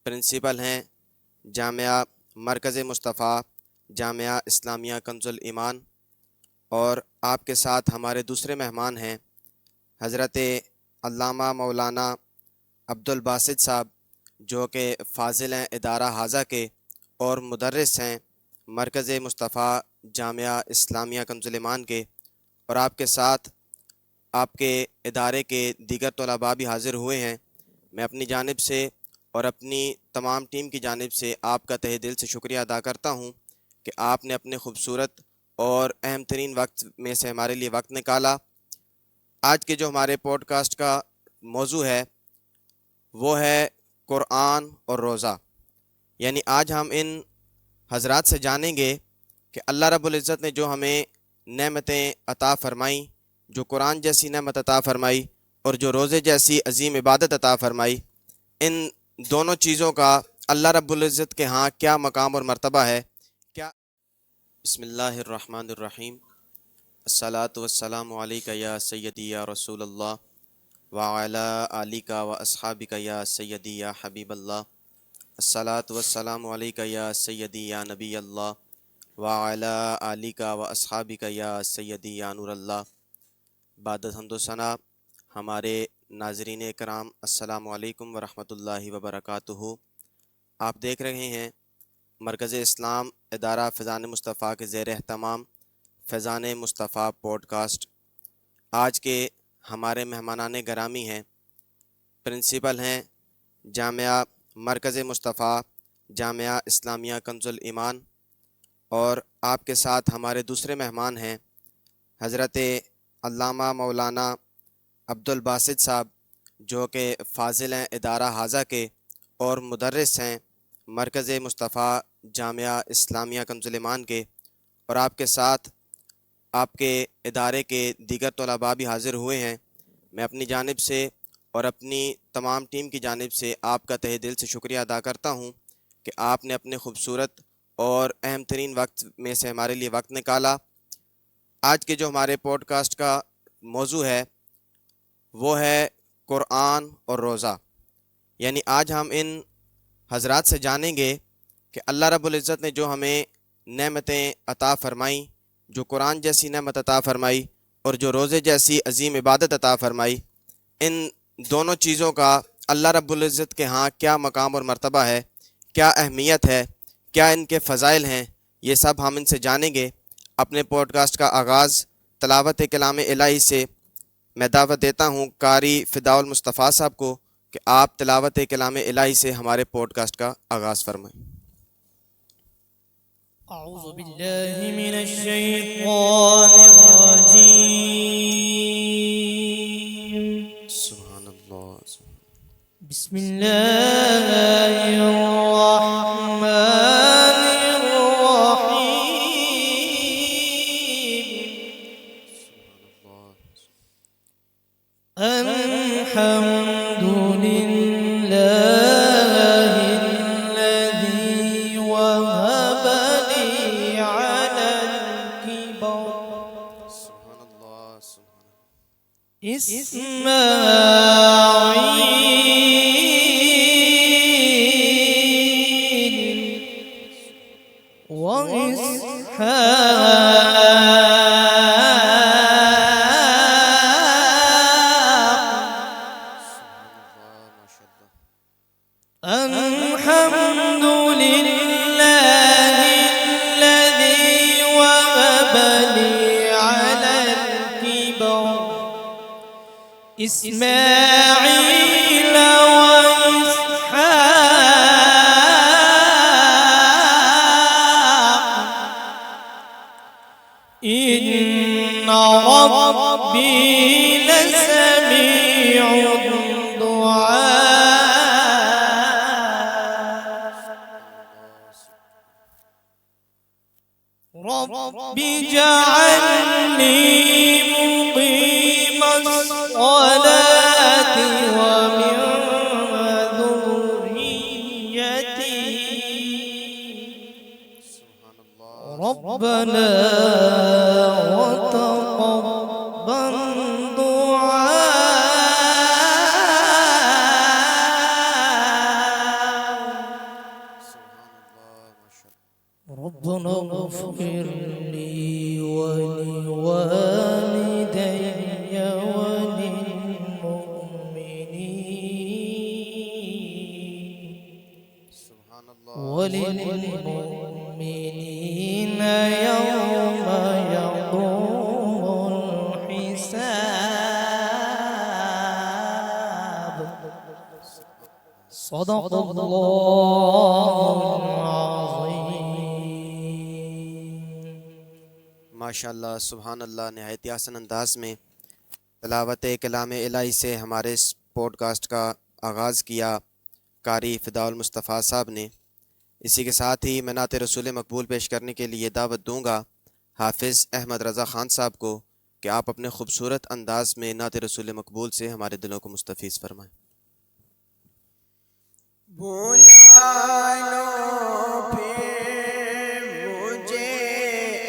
Principal ہیں جامعہ مرکز مصطفیٰ جامعہ اسلامیہ کنز الایمان، اور آپ کے ساتھ ہمارے دوسرے مہمان ہیں حضرت علامہ مولانا عبدالباسط صاحب، جو کہ فاضل ہیں ادارہ حاضہ کے اور مدرس ہیں مرکز مصطفیٰ جامعہ اسلامیہ کنز الایمان کے، اور آپ کے ساتھ آپ کے ادارے کے دیگر طلباء بھی حاضر ہوئے ہیں۔ میں اپنی جانب سے اور اپنی تمام ٹیم کی جانب سے آپ کا تہہ دل سے شکریہ ادا کرتا ہوں کہ آپ نے اپنے خوبصورت اور اہم ترین وقت میں سے ہمارے لیے وقت نکالا۔ آج کے جو ہمارے پوڈ کاسٹ کا موضوع ہے وہ ہے قرآن اور روزہ، یعنی آج ہم ان حضرات سے جانیں گے کہ اللہ رب العزت نے جو ہمیں نعمتیں عطا فرمائیں، جو قرآن جیسی نعمت عطا فرمائی اور جو روزے جیسی عظیم عبادت عطا فرمائی، ان دونوں چیزوں کا اللہ رب العزت کے ہاں کیا مقام اور مرتبہ ہے، کیا۔ بسم اللہ الرحمن الرحیم، الصلاۃ والسلام علیک یا سیدی یا رسول اللہ وعلی آلک و اصحابک یا سیدی یا حبیب اللہ، الصلاۃ والسلام علیک یا سیدی یا نبی اللہ وعلی آلک و اصحابک یا سیدی یا نور اللہ۔ بعد حمد و ثنا، ہمارے ناظرین کرام السلام علیکم ورحمۃ اللہ وبرکاتہ۔ آپ دیکھ رہے ہیں مرکز اسلام ادارہ فیضان مصطفیٰ کے زیر اہتمام فیضان مصطفیٰ پوڈ کاسٹ۔ آج کے ہمارے مہمانان گرامی ہیں، پرنسپل ہیں جامعہ مرکز مصطفیٰ جامعہ اسلامیہ کنز الایمان، اور آپ کے ساتھ ہمارے دوسرے مہمان ہیں حضرت علامہ مولانا عبدالباسط صاحب، جو کہ فاضل ہیں ادارہ حاضہ کے اور مدرس ہیں مرکز مصطفیٰ جامعہ اسلامیہ کنز الایمان کے، اور آپ کے ساتھ آپ کے ادارے کے دیگر طلباء بھی حاضر ہوئے ہیں۔ میں اپنی جانب سے اور اپنی تمام ٹیم کی جانب سے آپ کا تہہ دل سے شکریہ ادا کرتا ہوں کہ آپ نے اپنے خوبصورت اور اہم ترین وقت میں سے ہمارے لیے وقت نکالا۔ آج کے جو ہمارے پوڈ کاسٹ کا موضوع ہے وہ ہے قرآن اور روزہ، یعنی آج ہم ان حضرات سے جانیں گے کہ اللہ رب العزت نے جو ہمیں نعمتیں عطا فرمائیں، جو قرآن جیسی نعمت عطا فرمائی اور جو روزے جیسی عظیم عبادت عطا فرمائی، ان دونوں چیزوں کا اللہ رب العزت کے ہاں کیا مقام اور مرتبہ ہے، کیا اہمیت ہے، کیا ان کے فضائل ہیں، یہ سب ہم ان سے جانیں گے۔ اپنے پوڈ کاسٹ کا آغاز تلاوت کلام الہی سے میں دعوت دیتا ہوں قاری فداء المصطفیٰ صاحب کو کہ آپ تلاوت کلام الہی سے ہمارے پوڈ کاسٹ کا آغاز فرمائیں۔ اعوذ باللہ من الشیطان الرجیم، سبحان اللہ۔ بسم اللہ الرحمن الرحیم، الحمد للہ الذی وہب لی علی الکبر سبحان اللہ سبحان اسماعیل واسحاق اللہ، ماشاء اللہ۔ الحمد لله الذي وهب لي على الكبر إسماعيل وإسحاق إن ربي لسميع الدعاء رب اجعلني مقيم الصلاة ومن ذريتي سبحان اللہ۔ ربنا وتقبل دعاء ربنا اغفر لي ولوالدي وللمؤمنين سبحان الله وللمؤمنين يوم يقوم الحساب صدق الله العظيم ماشاءاللہ سبحان اللہ. نہایت حسن انداز میں تلاوت کلام الہی سے ہمارے اس پوڈ کاسٹ کا آغاز کیا قاری فداء المصطفیٰ صاحب نے. اسی کے ساتھ ہی میں نعت رسول مقبول پیش کرنے کے لیے دعوت دوں گا حافظ احمد رضا خان صاحب کو کہ آپ اپنے خوبصورت انداز میں نعت رسول مقبول سے ہمارے دلوں کو مستفیض فرمائیں. بلا لو پھر مجھے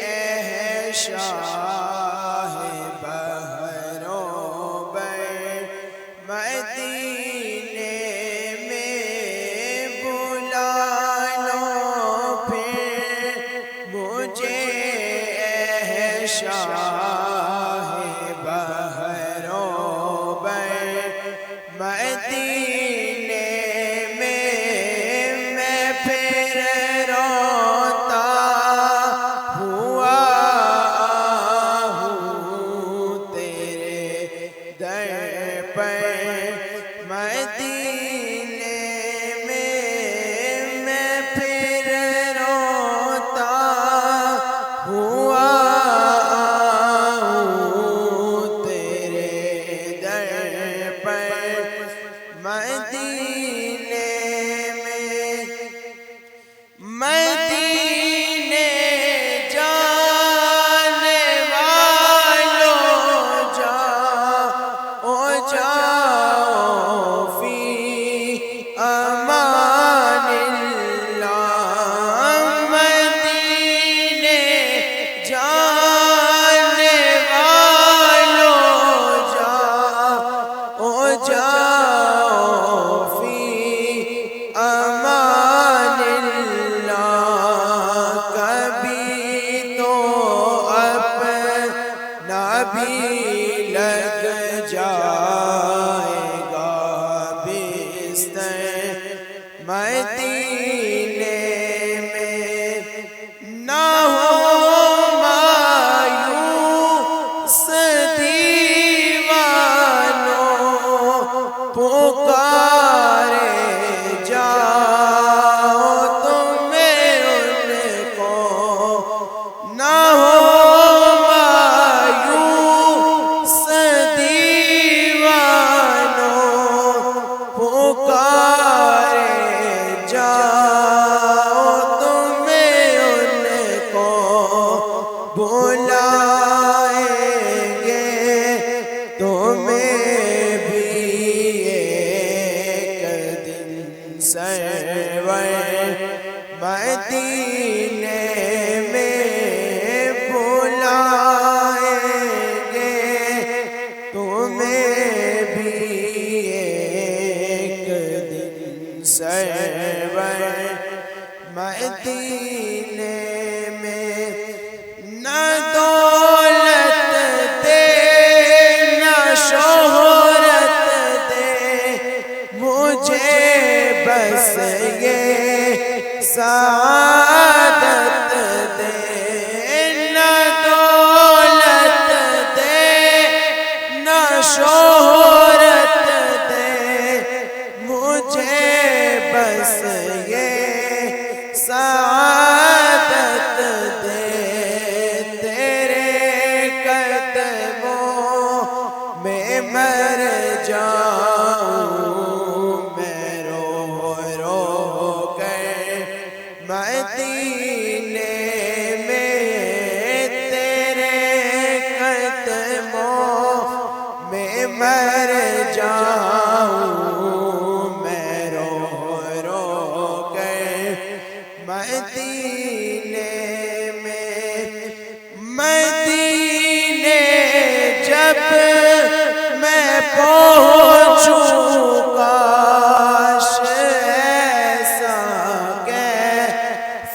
اے شاہ بحروں بر مدینے میں بلا لو پھر مجھے اے شاہ بحروں بر مدینے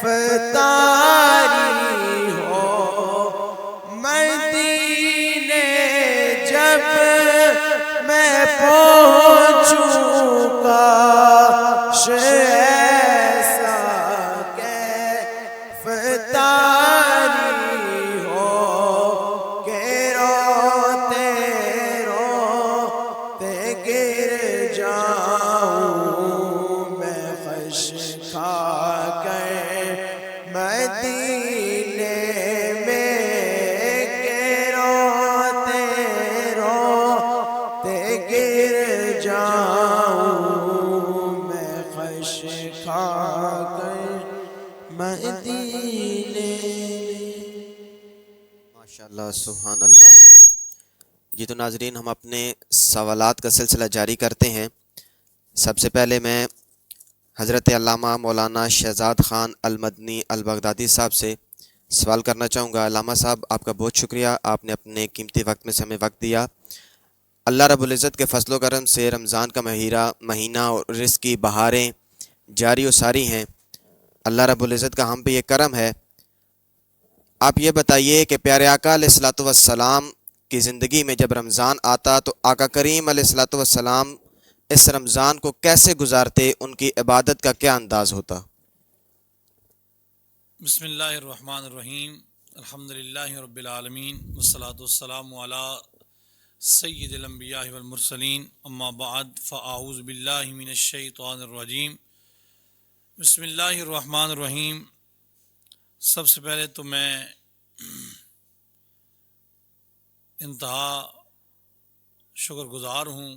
فتح ایسا کیف تاری ہو کہ روتے روتے گر جاؤں میں خش کھا کر مدینے میں کہ روتے روتے گر جاؤں میں خش کھا کر مدینے ماشاءاللہ سبحان اللہ۔ جی تو ناظرین، ہم اپنے سوالات کا سلسلہ جاری کرتے ہیں۔ سب سے پہلے میں حضرت علامہ مولانا شہزاد خان المدنی البغدادی صاحب سے سوال کرنا چاہوں گا۔ علامہ صاحب، آپ کا بہت شکریہ، آپ نے اپنے قیمتی وقت میں سے ہمیں وقت دیا۔ اللہ رب العزت کے فضل و کرم سے رمضان کا مہینہ اور رزق کی بہاریں جاری و ساری ہیں۔ اللہ رب العزت کا ہم پہ یہ کرم ہے۔ آپ یہ بتائیے کہ پیارے آقا علیہ الصلوۃ والسلام کی زندگی میں جب رمضان آتا تو آقا کریم علیہ الصلوۃ والسلام اس رمضان کو کیسے گزارتے، ان کی عبادت کا کیا انداز ہوتا؟ بسم اللہ الرحمن الرحیم، الحمدللہ رب العالمین، والصلاۃ والسلام علی سید الانبیاء والمرسلین، اما بعد فاعوذ باللہ من الشیطان الرجیم، بسم اللہ الرحمن الرحیم۔ سب سے پہلے تو میں انتہا شکر گزار ہوں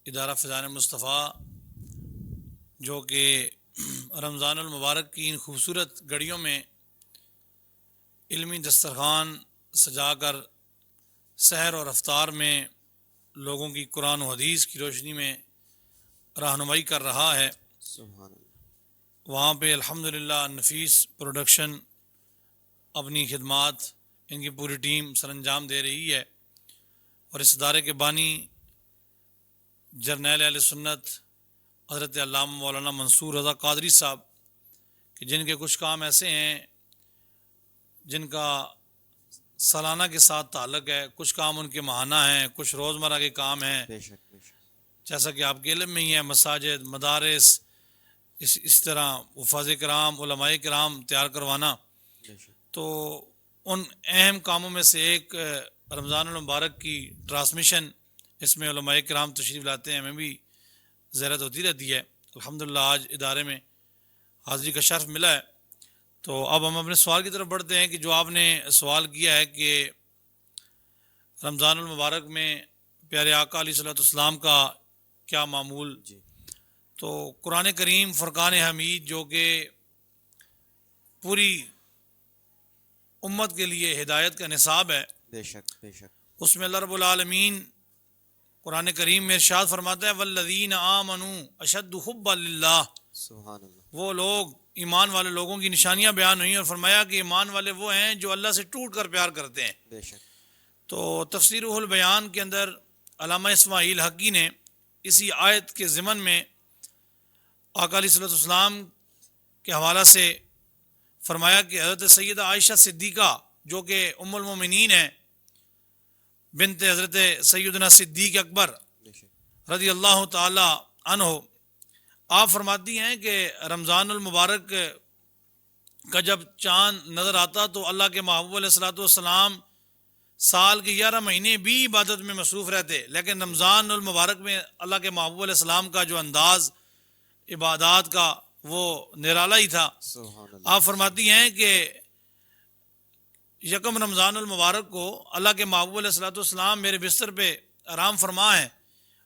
ادارہ فیضان مصطفیٰ، جو کہ رمضان المبارک کی ان خوبصورت گھڑیوں میں علمی دسترخوان سجا کر سحر اور افطار میں لوگوں کی قرآن و حدیث کی روشنی میں رہنمائی کر رہا ہے۔ سبحان اللہ۔ وہاں پہ الحمدللہ نفیس پروڈکشن اپنی خدمات، ان کی پوری ٹیم سر انجام دے رہی ہے، اور اس ادارے کے بانی جرنیل اہل سنت حضرت علامہ مولانا منصور رضا قادری صاحب، کہ جن کے کچھ کام ایسے ہیں جن کا سالانہ کے ساتھ تعلق ہے، کچھ کام ان کے ماہانہ ہیں، کچھ روزمرہ کے کام ہیں، بے شک بے شک۔ جیسا کہ آپ کے علم میں ہی ہے، مساجد، مدارس، اس طرح حفاظ کرام، علماء کرام تیار کروانا۔ بے شک۔ تو ان اہم کاموں میں سے ایک رمضان المبارک کی ٹرانسمیشن، اس میں علماء کرام تشریف لاتے ہیں، ہمیں بھی زیارت ہوتی رہتی ہے۔ الحمدللہ آج ادارے میں حاضری کا شرف ملا ہے۔ تو اب ہم اپنے سوال کی طرف بڑھتے ہیں، کہ جو آپ نے سوال کیا ہے کہ رمضان المبارک میں پیارے آقا علیہ الصلوۃ والسلام کا کیا معمول۔ جی۔ تو قرآن کریم فرقان حمید، جو کہ پوری امت کے لیے ہدایت کا نصاب ہے، بے شک بے شک۔ اس میں اللہ رب العالمین قرآن کریم میں ارشاد فرماتا ہے والذین آمنوا اشد حبا للہ۔ سبحان اللہ۔ وہ لوگ، ایمان والے لوگوں کی نشانیاں بیان ہوئیں، اور فرمایا کہ ایمان والے وہ ہیں جو اللہ سے ٹوٹ کر پیار کرتے ہیں۔ بے شک۔ تو تفسیر روح البیان کے اندر علامہ اسماعیل حقی نے اسی آیت کے ضمن میں آقا علیہ الصلوۃ والسلام کے حوالہ سے فرمایا کہ حضرت سیدہ عائشہ صدیقہ، جو کہ ام المومنین ہیں، بنت حضرت سیدنا صدیق اکبر بے شک۔ رضی اللہ تعالی عنہ، آپ فرماتی ہیں کہ رمضان المبارک کا جب چاند نظر آتا تو اللہ کے محبوب علیہ الصلوۃ والسلام سال کے 11 مہینے بھی عبادت میں مصروف رہتے، لیکن رمضان المبارک میں اللہ کے محبوب علیہ السلام کا جو انداز عبادات کا وہ نرالا ہی تھا۔ سبحان اللہ۔ آپ فرماتی ہیں کہ یکم رمضان المبارک کو اللہ کے محبوب علیہ الصلوۃ والسلام میرے بستر پہ آرام فرما ہے،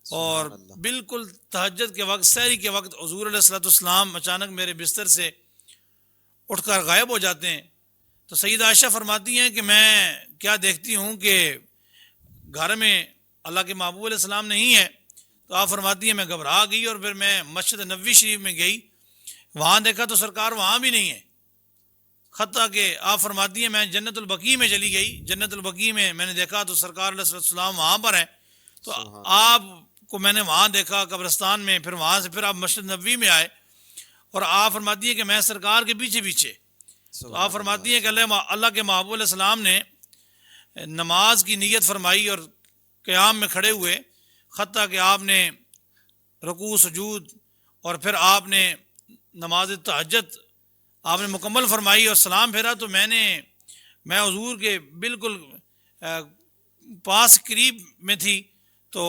اور بالکل تہجد کے وقت، سحری کے وقت حضور علیہ الصلوۃ والسلام اچانک میرے بستر سے اٹھ کر غائب ہو جاتے ہیں۔ تو سیدہ عائشہ فرماتی ہیں کہ میں کیا دیکھتی ہوں کہ گھر میں اللہ کے محبوب علیہ السلام نہیں ہے۔ تو آپ فرماتی ہیں میں گھبرا گئی، اور پھر میں مسجد نبوی شریف میں گئی، وہاں دیکھا تو سرکار وہاں بھی نہیں ہے، حتیٰ کہ آپ فرماتی ہیں میں جنت البقیع میں چلی گئی، جنت البقیع میں میں نے دیکھا تو سرکار علیہ السلام وہاں پر ہیں۔ تو آپ کو میں نے وہاں دیکھا قبرستان میں، پھر وہاں سے پھر آپ مسجد نبوی میں آئے، اور آپ فرماتی ہیں کہ میں سرکار کے پیچھے پیچھے۔ تو آپ فرماتی ہیں کہ اللہ کے محبوب علیہ السلام نے نماز کی نیت فرمائی اور قیام میں کھڑے ہوئے، حتیٰ کہ آپ نے رکوع سجود اور پھر آپ نے نماز تہجد آپ نے مکمل فرمائی اور سلام پھیرا، تو میں حضور کے بالکل پاس قریب میں تھی، تو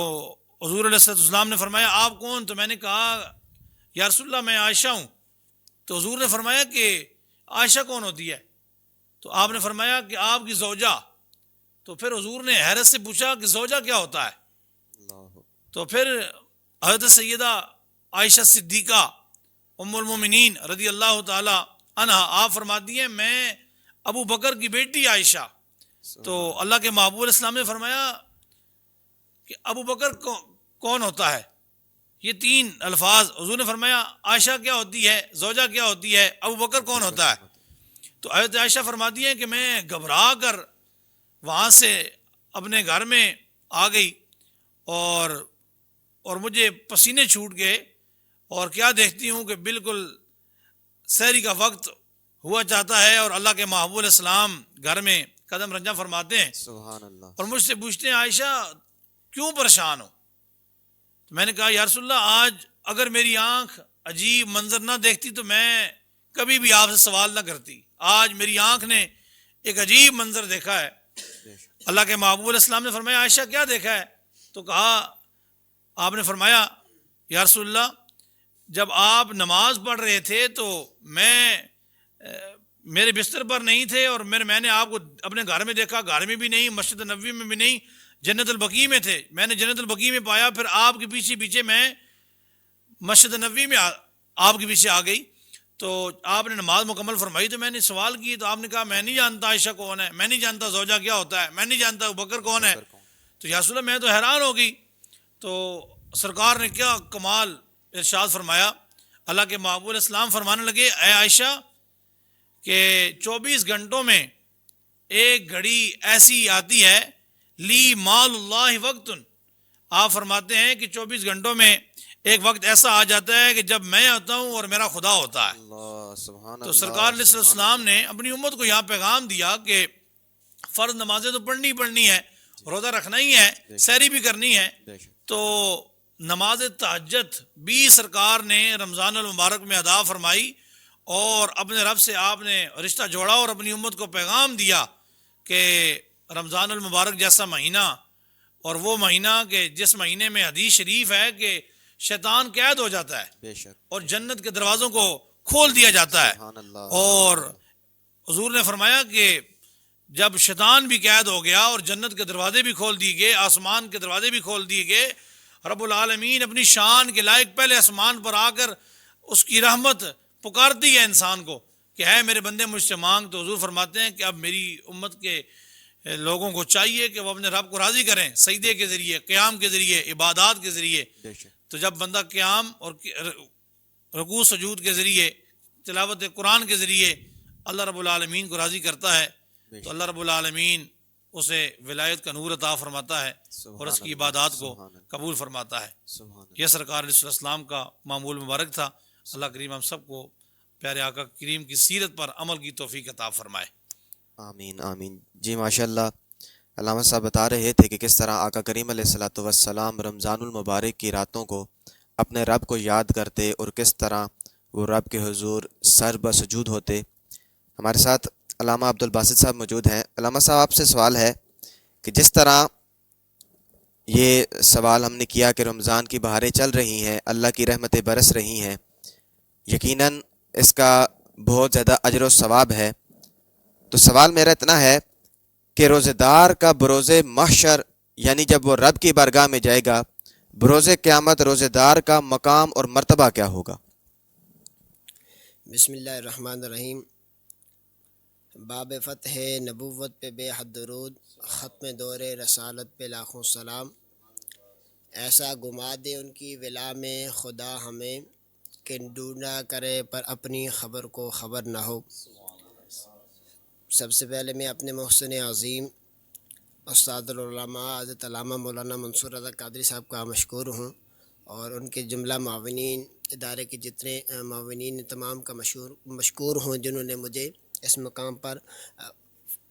حضور علیہ السلام نے فرمایا آپ کون؟ تو میں نے کہا یا رسول اللہ میں عائشہ ہوں۔ تو حضور نے فرمایا کہ عائشہ کون ہوتی ہے؟ تو آپ نے فرمایا کہ آپ کی زوجہ۔ تو پھر حضور نے حیرت سے پوچھا کہ زوجہ کیا ہوتا ہے؟ تو پھر حضرت سیدہ عائشہ صدیقہ ام المومنین رضی اللہ تعالی عنہا آپ فرماتی ہیں میں ابو بکر کی بیٹی عائشہ۔ تو اللہ کے محبوب علیہ السلام نے فرمایا کہ ابو بکر کون ہوتا ہے؟ یہ تین الفاظ حضور نے فرمایا عائشہ کیا ہوتی ہے، زوجہ کیا ہوتی ہے، ابو بکر کون ہوتا ہے؟ تو حضرت عائشہ فرماتی ہیں کہ میں گھبرا کر وہاں سے اپنے گھر میں آ گئی اور مجھے پسینے چھوٹ گئے، اور کیا دیکھتی ہوں کہ بالکل سحری کا وقت ہوا چاہتا ہے اور اللہ کے محبوب علیہ السلام گھر میں قدم رنجہ فرماتے ہیں، سبحان اللہ۔ اور مجھ سے پوچھتے ہیں عائشہ کیوں پریشان ہو؟ تو میں نے کہا یا رسول اللہ آج اگر میری آنکھ عجیب منظر نہ دیکھتی تو میں کبھی بھی آپ سے سوال نہ کرتی، آج میری آنکھ نے ایک عجیب منظر دیکھا ہے۔ اللہ کے محبوب علیہ السلام نے فرمایا عائشہ کیا دیکھا ہے؟ تو کہا آپ نے فرمایا یا رسول اللہ جب آپ نماز پڑھ رہے تھے تو میرے بستر پر نہیں تھے، اور میں نے آپ کو اپنے گھر میں دیکھا، گھر میں بھی نہیں، مسجد نبوی میں بھی نہیں، جنت البقیع میں تھے، میں نے جنت البقیع میں پایا، پھر آپ کے پیچھے میں مسجد نبوی میں آپ کے پیچھے آ گئی، تو آپ نے نماز مکمل فرمائی، تو میں نے سوال کی تو آپ نے کہا میں نہیں جانتا عائشہ کون ہے، میں نہیں جانتا زوجہ کیا ہوتا ہے، میں نہیں جانتا ابو بکر کون ہے۔ تو یا رسول اللہ میں تو حیران ہو گئی۔ تو سرکار نے کیا کمال ارشاد فرمایا، اللہ کے محبوب علیہ السلام فرمانے لگے اے عائشہ کہ 24 گھنٹوں میں ایک گھڑی ایسی آتی ہے لی مال اللہ وقت، آپ فرماتے ہیں کہ 24 گھنٹوں میں ایک وقت ایسا آ جاتا ہے کہ جب میں ہوتا ہوں اور میرا خدا ہوتا ہے۔ اللہ سبحان تو اللہ۔ سرکار علیہ السلام نے اپنی امت کو یہاں پیغام دیا کہ فرض نمازیں تو پڑھنی ہے، روزہ رکھنا ہی ہے، سحری بھی کرنی ہے، تو نماز تہجد بھی سرکار نے رمضان المبارک میں ادا فرمائی، اور اپنے رب سے آپ نے رشتہ جوڑا اور اپنی امت کو پیغام دیا کہ رمضان المبارک جیسا مہینہ، اور وہ مہینہ کہ جس مہینے میں حدیث شریف ہے کہ شیطان قید ہو جاتا ہے بے شک اور جنت کے دروازوں کو کھول دیا جاتا ہے، سبحان اللہ۔ اور حضور نے فرمایا کہ جب شیطان بھی قید ہو گیا اور جنت کے دروازے بھی کھول دیے گئے، آسمان کے دروازے بھی کھول دیے گئے، رب العالمین اپنی شان کے لائق پہلے آسمان پر آ کر اس کی رحمت پکارتی ہے انسان کو کہ ہے میرے بندے مجھ سے مانگ، تو حضور فرماتے ہیں کہ اب میری امت کے لوگوں کو چاہیے کہ وہ اپنے رب کو راضی کریں سجدے کے ذریعے، قیام کے ذریعے، عبادات کے ذریعے۔ بے شک تو جب بندہ قیام اور رکوع سجود کے ذریعے، تلاوت قرآن کے ذریعے اللہ رب العالمین کو راضی کرتا ہے تو اللہ رب العالمین اسے ولایت کا نور عطا فرماتا ہے اور اس کی عبادات کو قبول فرماتا ہے۔ سبحان اللہ۔ یہ سرکار علیہ السلام کا معمول مبارک تھا۔ اللہ کریم ہم سب کو پیارے آقا کریم کی سیرت پر عمل کی توفیق عطا فرمائے۔ آمین آمین۔ جی ماشاء اللہ، علامہ صاحب بتا رہے تھے کہ کس طرح آقا کریم علیہ الصلوۃ والسلام رمضان المبارک کی راتوں کو اپنے رب کو یاد کرتے اور کس طرح وہ رب کے حضور سر بسجود ہوتے۔ ہمارے ساتھ علامہ عبدالباسط صاحب موجود ہیں۔ علامہ صاحب آپ سے سوال ہے کہ جس طرح یہ سوال ہم نے کیا کہ رمضان کی بہاریں چل رہی ہیں، اللہ کی رحمتیں برس رہی ہیں، یقیناً اس کا بہت زیادہ اجر و ثواب ہے، تو سوال میرا اتنا ہے کہ روزہ دار کا بروز محشر یعنی جب وہ رب کی بارگاہ میں جائے گا، بروز قیامت روزہ دار کا مقام اور مرتبہ کیا ہوگا؟ بسم اللہ الرحمن الرحیم۔ باب فتح نبوت پہ بے حد درود، ختم دور رسالت پہ لاکھوں سلام، ایسا گما دے ان کی ولا میں خدا ہمیں کہ ڈھونڈا کرے پر اپنی خبر کو خبر نہ ہو۔ سب سے پہلے میں اپنے محسن عظیم استاد العلماء حضرت علامہ مولانا منصور رضا قادری صاحب کا مشکور ہوں، اور ان کے جملہ معاونین، ادارے کے جتنے معاونین تمام کا مشکور ہوں جنہوں نے مجھے اس مقام پر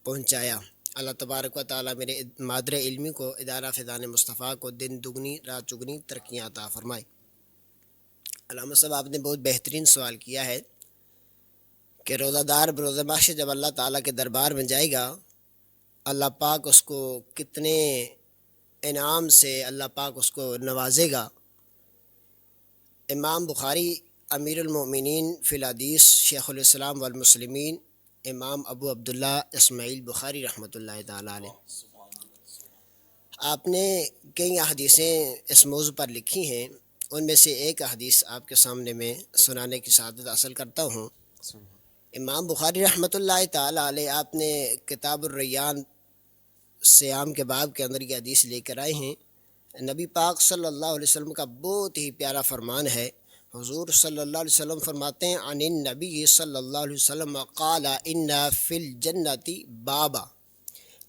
پہنچایا۔ اللہ تبارک و تعالیٰ میرے مادر علمی کو، ادارہ فیضان مصطفیٰ کو دن دگنی رات چگنی ترقیاں عطا فرمائے۔ علامہ صاحب آپ نے بہت بہترین سوال کیا ہے کہ روزہ دار بروز محشر جب اللہ تعالیٰ کے دربار میں جائے گا، اللہ پاک اس کو کتنے انعام سے اللہ پاک اس کو نوازے گا۔ امام بخاری امیر المؤمنین فی الحدیث شیخ الاسلام والمسلمین امام ابو عبداللہ اسماعیل بخاری رحمۃ اللہ تعالیٰ علیہ، آپ نے کئی احادیثیں اس موضوع پر لکھی ہیں، ان میں سے ایک حدیث آپ کے سامنے میں سنانے کی سعادت حاصل کرتا ہوں۔ امام بخاری رحمۃ اللہ تعالیٰ علیہ آپ نے کتاب الریان سیام کے باب کے اندر یہ حدیث لے کر آئے ہیں۔ نبی پاک صلی اللہ علیہ وسلم کا بہت ہی پیارا فرمان ہے۔ حضور صلی اللہ علیہ وسلم فرماتے ہیں عن النبی صلی اللہ علیہ وسلم قال ان فی الجنت بابا،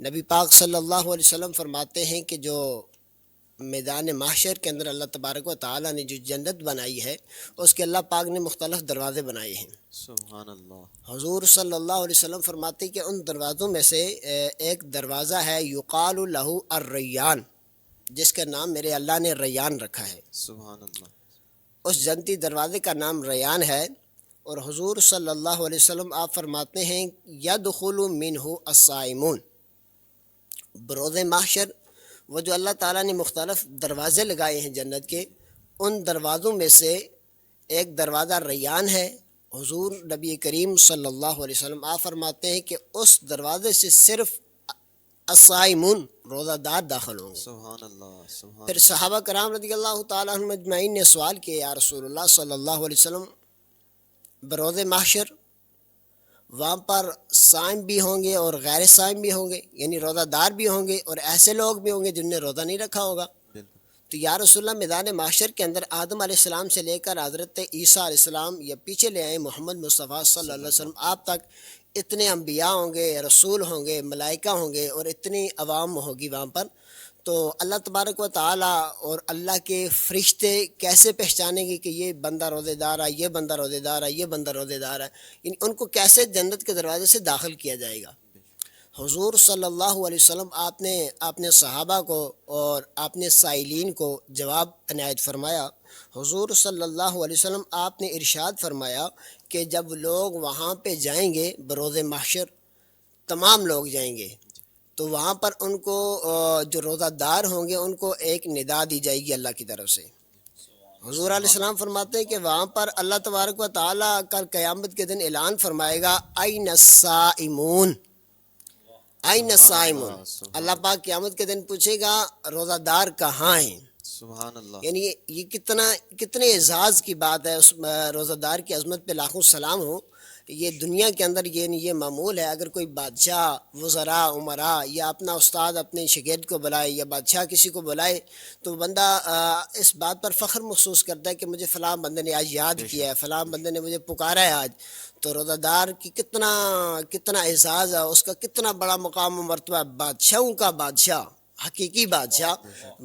نبی پاک صلی اللہ علیہ وسلم فرماتے ہیں کہ جو میدان محشر کے اندر اللہ تبارک و تعالیٰ نے جو جنت بنائی ہے، اس کے اللہ پاک نے مختلف دروازے بنائے ہیں۔ سبحان اللہ۔ حضور صلی اللہ علیہ وسلم فرماتے ہیں کہ ان دروازوں میں سے ایک دروازہ ہے یقال لہ الریان، جس کا نام میرے اللہ نے ریان رکھا ہے۔ سبحان اللہ۔ اس جنتی دروازے کا نام ریان ہے، اور حضور صلی اللہ علیہ وسلم آپ فرماتے ہیں یدخل منہ الصائمون، بروز محشر وہ جو اللہ تعالیٰ نے مختلف دروازے لگائے ہیں جنت کے، ان دروازوں میں سے ایک دروازہ ریان ہے۔ حضور نبی کریم صلی اللہ علیہ وسلم آپ فرماتے ہیں کہ اس دروازے سے صرف الصائمون روزہ دار داخل ہوں گے۔ سبحان اللہ۔ سبحان پھر صحابہ کرام رضی اللہ تعالیٰ عنہم اجمعین نے سوال کیا یا رسول اللہ صلی اللہ علیہ وسلم، بروز محشر وہاں پر صائم بھی ہوں گے اور غیر صائم بھی ہوں گے، یعنی روزہ دار بھی ہوں گے اور ایسے لوگ بھی ہوں گے جن نے روزہ نہیں رکھا ہوگا؟ بالکل۔ تو یا رسول اللہ میدان محشر کے اندر آدم علیہ السلام سے لے کر حضرت عیسیٰ علیہ السلام یا پیچھے لے آئے محمد مصطفیٰ صلی اللہ علیہ وسلم آپ تک اتنے انبیاء ہوں گے، رسول ہوں گے، ملائکہ ہوں گے اور اتنی عوام ہوگی وہاں پر، تو اللہ تبارک و تعالیٰ اور اللہ کے فرشتے کیسے پہچانیں گے کہ یہ بندہ روزے دار ہے، یہ بندہ روزے دار ہے، یہ بندہ روزے دار ہے؟ یعنی ان کو کیسے جنت کے دروازے سے داخل کیا جائے گا؟ حضور صلی اللہ علیہ وسلم آپ نے صحابہ کو اور آپ نے سائلین کو جواب عنایت فرمایا۔ حضور صلی اللہ علیہ وسلم آپ نے ارشاد فرمایا کہ جب لوگ وہاں پہ جائیں گے بروز محشر، تمام لوگ جائیں گے، تو وہاں پر ان کو جو روزہ دار ہوں گے ان کو ایک ندا دی جائے گی اللہ کی طرف سے۔ حضور علیہ السلام فرماتے ہیں کہ وہاں پر اللہ تبارک و تعالیٰ کل قیامت کے دن اعلان فرمائے گا این الصائمون، این الصائمون، اللہ پاک قیامت کے دن پوچھے گا روزہ دار کہاں ہیں؟ سبحان اللہ۔ یعنی یہ کتنے اعزاز کی بات ہے، اس روزہ دار کی عظمت پہ لاکھوں سلام ہو۔ یہ دنیا کے اندر یہ معمول ہے، اگر کوئی بادشاہ، وزراء، عمراء یا اپنا استاد اپنے شاگرد کو بلائے یا بادشاہ کسی کو بلائے تو بندہ اس بات پر فخر محسوس کرتا ہے کہ مجھے فلاں بندے نے آج یاد کیا ہے، فلاں بندے نے مجھے پکارا ہے آج۔ تو روزہ دار کی کتنا اعزاز ہے، اس کا کتنا بڑا مقام و مرتبہ، بادشاہوں کا بادشاہ، حقیقی بادشاہ۔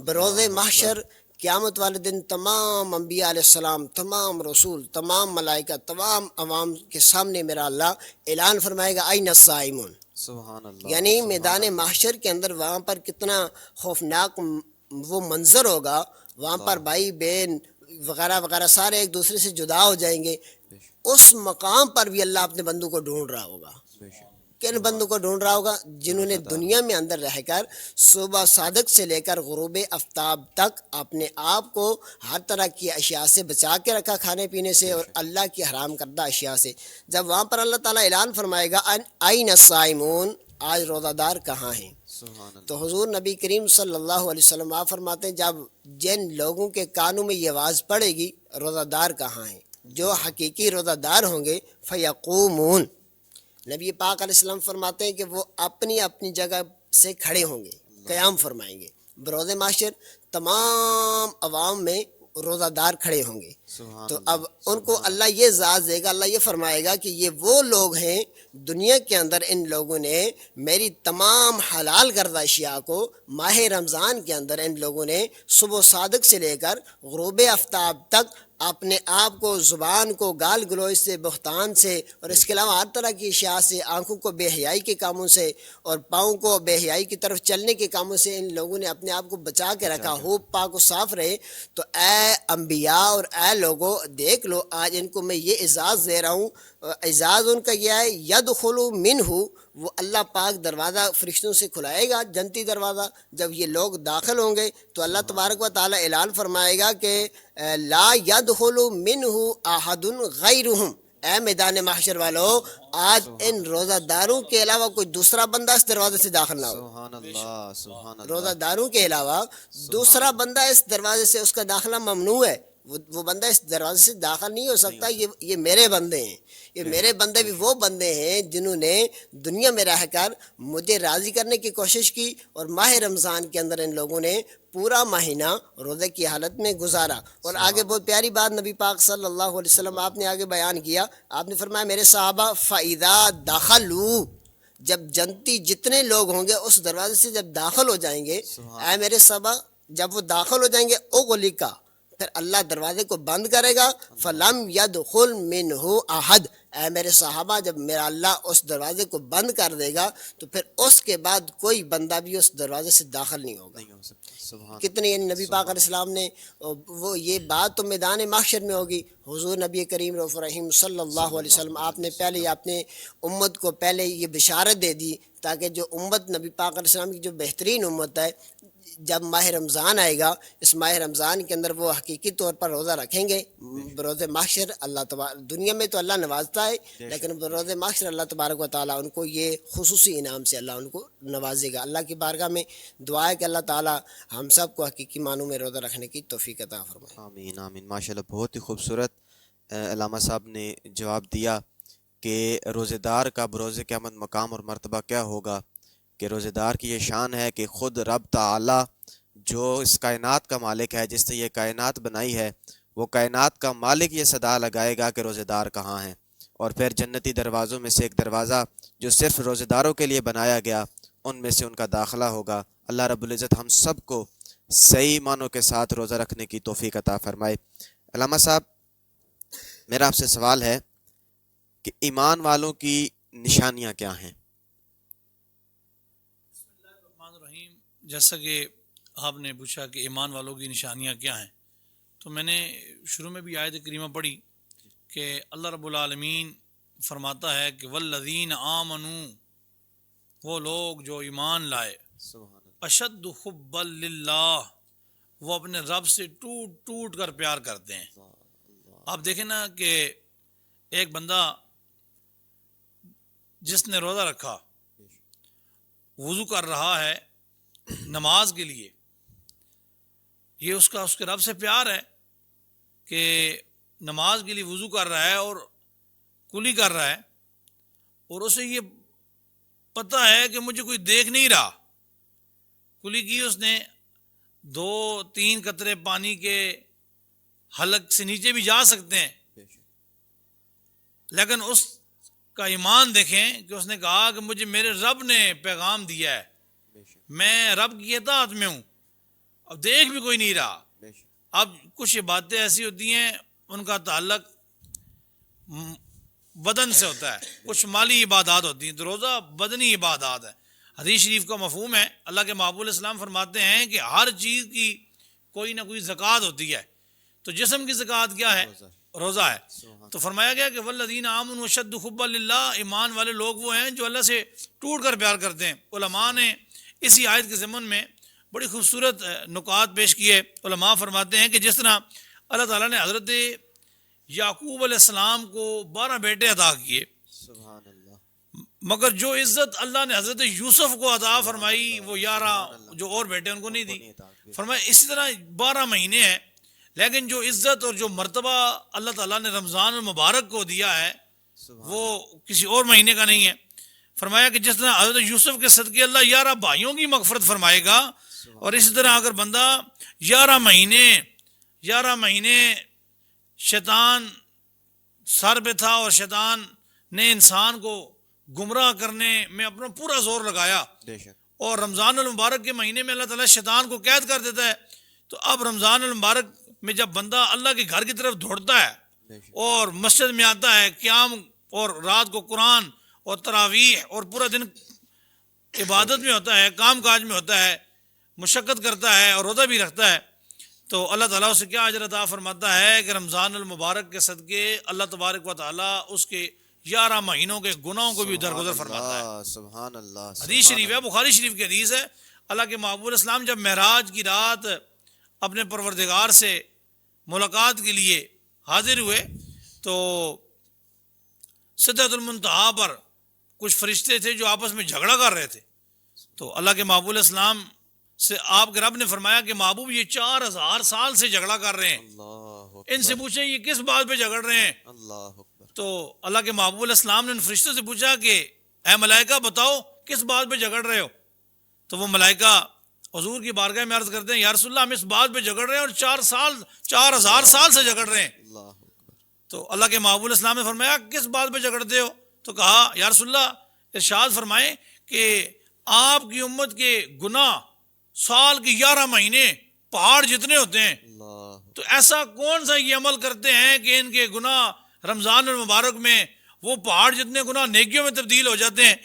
بروز محشر قیامت والے دن تمام انبیاء علیہ السلام، تمام رسول، تمام ملائکہ، تمام عوام کے سامنے میرا اللہ اعلان فرمائے گا این الصائمون، سبحان اللہ۔ یعنی میدان محشر کے اندر وہاں پر کتنا خوفناک وہ منظر ہوگا، وہاں پر بھائی بہن وغیرہ وغیرہ سارے ایک دوسرے سے جدا ہو جائیں گے۔ اس مقام پر بھی اللہ اپنے بندوں کو ڈھونڈ رہا ہوگا۔ کن بندوں کو ڈھونڈ رہا ہوگا؟ جنہوں نے دنیا میں اندر رہ کر صبح صادق سے لے کر غروب آفتاب تک اپنے آپ کو ہر طرح کی اشیاء سے بچا کے رکھا، کھانے پینے سے اور اللہ کی حرام کردہ اشیاء سے۔ جب وہاں پر اللہ تعالیٰ اعلان فرمائے گا این الصائمون، آج روزہ دار کہاں ہیں؟ تو حضور نبی کریم صلی اللہ علیہ وسلم آپ فرماتے ہیں جب جن لوگوں کے کانوں میں یہ آواز پڑے گی روزہ دار کہاں ہیں، جو حقیقی روزہ دار ہوں گے فیقومون، نبی پاک علیہ السلام فرماتے ہیں کہ وہ اپنی اپنی جگہ سے کھڑے ہوں گے، قیام فرمائیں گے۔ بروز محشر تمام عوام میں روزہ دار کھڑے ہوں گے، تو اب ان کو اللہ یہ اعزاز دے گا، اللہ یہ فرمائے گا کہ یہ وہ لوگ ہیں دنیا کے اندر ان لوگوں نے میری تمام حلال کردہ اشیاء کو ماہ رمضان کے اندر ان لوگوں نے صبح صادق سے لے کر غروب آفتاب تک اپنے آپ کو، زبان کو گال گلوچ سے، بہتان سے، اور اس کے علاوہ ہر طرح کی اشیاء سے، آنکھوں کو بے حیائی کے کاموں سے اور پاؤں کو بے حیائی کی طرف چلنے کے کاموں سے ان لوگوں نے اپنے آپ کو بچا کے رکھا ہو، پاک و صاف رہے. تو اے انبیاء اور اے لوگوں، دیکھ لو آج ان کو میں یہ اعزاز دے رہا ہوں. اعزاز ان کا یہ ہے یدخلوا منہ، وہ اللہ پاک دروازہ فرشتوں سے کھلائے گا، جنتی دروازہ. جب یہ لوگ داخل ہوں گے تو اللہ تبارک و تعالیٰ اعلان فرمائے گا کہ لا يدخل منہ احد غیرہم. اے میدان محشر والو، آج ان روزہ داروں کے علاوہ کوئی دوسرا بندہ اس دروازے سے داخل نہ ہو. سبحان اللہ، سبحان روزہ اللہ. داروں کے علاوہ دوسرا بندہ اس دروازے سے، اس کا داخلہ ممنوع ہے. وہ بندہ اس دروازے سے داخل نہیں ہو سکتا. یہ میرے بندے ہیں. یہ میرے بندے بھی وہ بندے ہیں جنہوں نے دنیا میں رہ کر مجھے راضی کرنے کی کوشش کی، اور ماہ رمضان کے اندر ان لوگوں نے پورا مہینہ روزے کی حالت میں گزارا. اور آگے بہت پیاری بات نبی پاک صلی اللہ علیہ وسلم آپ نے آگے بیان کیا. آپ نے فرمایا میرے صحابہ فَإِذَا دَخَلُوا، جب جنتی جتنے لوگ ہوں گے اس دروازے سے جب داخل ہو جائیں گے، اے میرے صحابہ جب وہ داخل ہو جائیں گے اغلقا، پھر اللہ دروازے کو بند کرے گا. فلم يدخل منہ احد، اے میرے صحابہ جب میرا اللہ اس دروازے کو بند کر دے گا تو پھر اس کے بعد کوئی بندہ بھی اس دروازے سے داخل نہیں ہوگا. نہیں ہو سکتا. سبحان کتنے یعنی نبی پاک علیہ السلام نے وہ یہ بات تو میدان محشر میں ہوگی. حضور نبی کریم رؤوف رحیم صلی اللہ علیہ وسلم آپ نے پہلے اپنے امت کو پہلے یہ بشارت دے دی تاکہ جو امت نبی پاک علیہ السلام کی جو بہترین امت ہے، جب ماہ رمضان آئے گا اس ماہ رمضان کے اندر وہ حقیقی طور پر روزہ رکھیں گے. بروز محشر اللہ تبارک، دنیا میں تو اللہ نوازتا ہے لیکن بروز محشر اللہ تبارک و تعالیٰ ان کو یہ خصوصی انعام سے اللہ ان کو نوازے گا. اللہ کی بارگاہ میں دعا ہے کہ اللہ تعالیٰ ہم سب کو حقیقی معنوں میں روزہ رکھنے کی توفیق عطا فرمائے. آمین آمین. ماشاءاللہ بہت ہی خوبصورت علامہ صاحب نے جواب دیا کہ روزے دار کا بروز قیامت مقام اور مرتبہ کیا ہوگا. کہ روزے دار کی یہ شان ہے کہ خود رب تعالی جو اس کائنات کا مالک ہے، جس نے یہ کائنات بنائی ہے، وہ کائنات کا مالک یہ صدا لگائے گا کہ روزے دار کہاں ہیں. اور پھر جنتی دروازوں میں سے ایک دروازہ جو صرف روزے داروں کے لیے بنایا گیا، ان میں سے ان کا داخلہ ہوگا. اللہ رب العزت ہم سب کو صحیح معنوں کے ساتھ روزہ رکھنے کی توفیق عطا فرمائے. علامہ صاحب میرا آپ سے سوال ہے کہ ایمان والوں کی نشانیاں کیا ہیں؟ الرحمن الرحیم. جیسا کہ آپ نے پوچھا کہ ایمان والوں کی نشانیاں کیا ہیں، تو میں نے شروع میں بھی آیت کریمہ پڑھی کہ اللہ رب العالمین فرماتا ہے کہ والذین آمنوا، وہ لوگ جو ایمان لائے، اشد حبا للہ، وہ اپنے رب سے ٹوٹ ٹوٹ کر پیار کرتے ہیں. آپ دیکھیں نا کہ ایک بندہ جس نے روزہ رکھا، وضو کر رہا ہے نماز کے لیے، یہ اس کے رب سے پیار ہے کہ نماز کے لیے وضو کر رہا ہے اور کلی کر رہا ہے، اور اسے یہ پتہ ہے کہ مجھے کوئی دیکھ نہیں رہا. کلی کی اس نے 2-3 قطرے پانی کے حلق سے نیچے بھی جا سکتے ہیں، لیکن اس کا ایمان دیکھیں کہ اس نے کہا کہ مجھے میرے رب نے پیغام دیا ہے، میں رب کی اطاعت میں ہوں، اب دیکھ بھی کوئی نہیں رہا. اب کچھ باتیں ایسی ہوتی ہیں ان کا تعلق بدن سے ہوتا ہے، کچھ مالی عبادات ہوتی ہیں، تو روزہ بدنی عبادات ہے. حدیث شریف کا مفہوم ہے، اللہ کے محبوب علیہ السلام فرماتے ہیں کہ ہر چیز کی کوئی نہ کوئی زکوٰۃ ہوتی ہے. تو جسم کی زکوٰۃ کیا ہے؟ روزہ ہے. تو فرمایا گیا کہ والذین آمنوا اشد حبا للہ، ایمان والے لوگ وہ ہیں جو اللہ سے ٹوٹ کر پیار کرتے ہیں. علماء نے اسی آیت کے ضمن میں بڑی خوبصورت نکات پیش کیے. علماء فرماتے ہیں کہ جس طرح اللہ تعالیٰ نے حضرت یعقوب علیہ السلام کو 12 بیٹے عطا کیے، سبحان اللہ، مگر جو عزت اللہ نے حضرت یوسف کو عطا فرمائی وہ 11 جو اور بیٹے ان کو نہیں دی. فرمایا اسی طرح 12 مہینے ہیں، لیکن جو عزت اور جو مرتبہ اللہ تعالیٰ نے رمضان المبارک کو دیا ہے وہ کسی اور مہینے کا نہیں ہے. فرمایا کہ جس طرح حضرت یوسف کے صدقے اللہ 11 بھائیوں کی مغفرت فرمائے گا، اور اسی طرح اگر بندہ 11 مہینے شیطان سر پہ تھا اور شیطان نے انسان کو گمراہ کرنے میں اپنا پورا زور لگایا، اور رمضان المبارک کے مہینے میں اللہ تعالیٰ شیطان کو قید کر دیتا ہے. تو اب رمضان المبارک میں جب بندہ اللہ کے گھر کی طرف دوڑتا ہے بے شک اور مسجد میں آتا ہے، قیام اور رات کو قرآن اور تراویح اور پورا دن عبادت میں ہوتا ہے، کام کاج میں ہوتا ہے، مشقت کرتا ہے اور روزہ بھی رکھتا ہے، تو اللہ تعالیٰ اسے کیا اجر عطا فرماتا ہے کہ رمضان المبارک کے صدقے اللہ تبارک و تعالیٰ اس کے 11 مہینوں کے گناہوں کو بھی درگزر فرماتا ہے۔ سبحان اللہ حدیث شریف ہے، بخاری شریف کی حدیث ہے، اللہ کے محبوب اسلام جب معراج کی رات اپنے پروردگار سے ملاقات کے لیے حاضر ہوئے تو سدرۃ المنتہا پر کچھ فرشتے تھے جو آپس میں جھگڑا کر رہے تھے، تو اللہ کے محبوب اسلام سے آپ کے رب نے فرمایا کہ محبوب یہ 4000 سال سے جھگڑا کر رہے ہیں، اللہ ان سے پوچھیں یہ کس بات پہ جھگڑ رہے ہیں؟ اللہ اکبر تو اللہ کے محبوب الاسلام نے ان فرشتوں سے پوچھا کہ اے ملائکہ بتاؤ کس بات پہ جھگڑ رہے ہو؟ تو وہ ملائکہ حضور کی بارگاہ میں عرض کرتے ہیں یا رسول اللہ ہم اس بات پہ جھگڑ رہے ہیں اور 4000 سال سے جھگڑ رہے ہیں۔ اللہ اکبر تو اللہ کے محبوب الاسلام نے فرمایا کس بات پہ جھگڑتے ہو؟ تو کہا یا رسول اللہ ارشاد فرمائیں کہ آپ کی امت کے گناہ سال کے 11 مہینے پہاڑ جتنے ہوتے ہیں، اللہ تو ایسا کون سا یہ عمل کرتے ہیں کہ ان کے گناہ رمضان المبارک میں وہ پہاڑ جتنے گناہ نیکیوں میں تبدیل ہو جاتے ہیں؟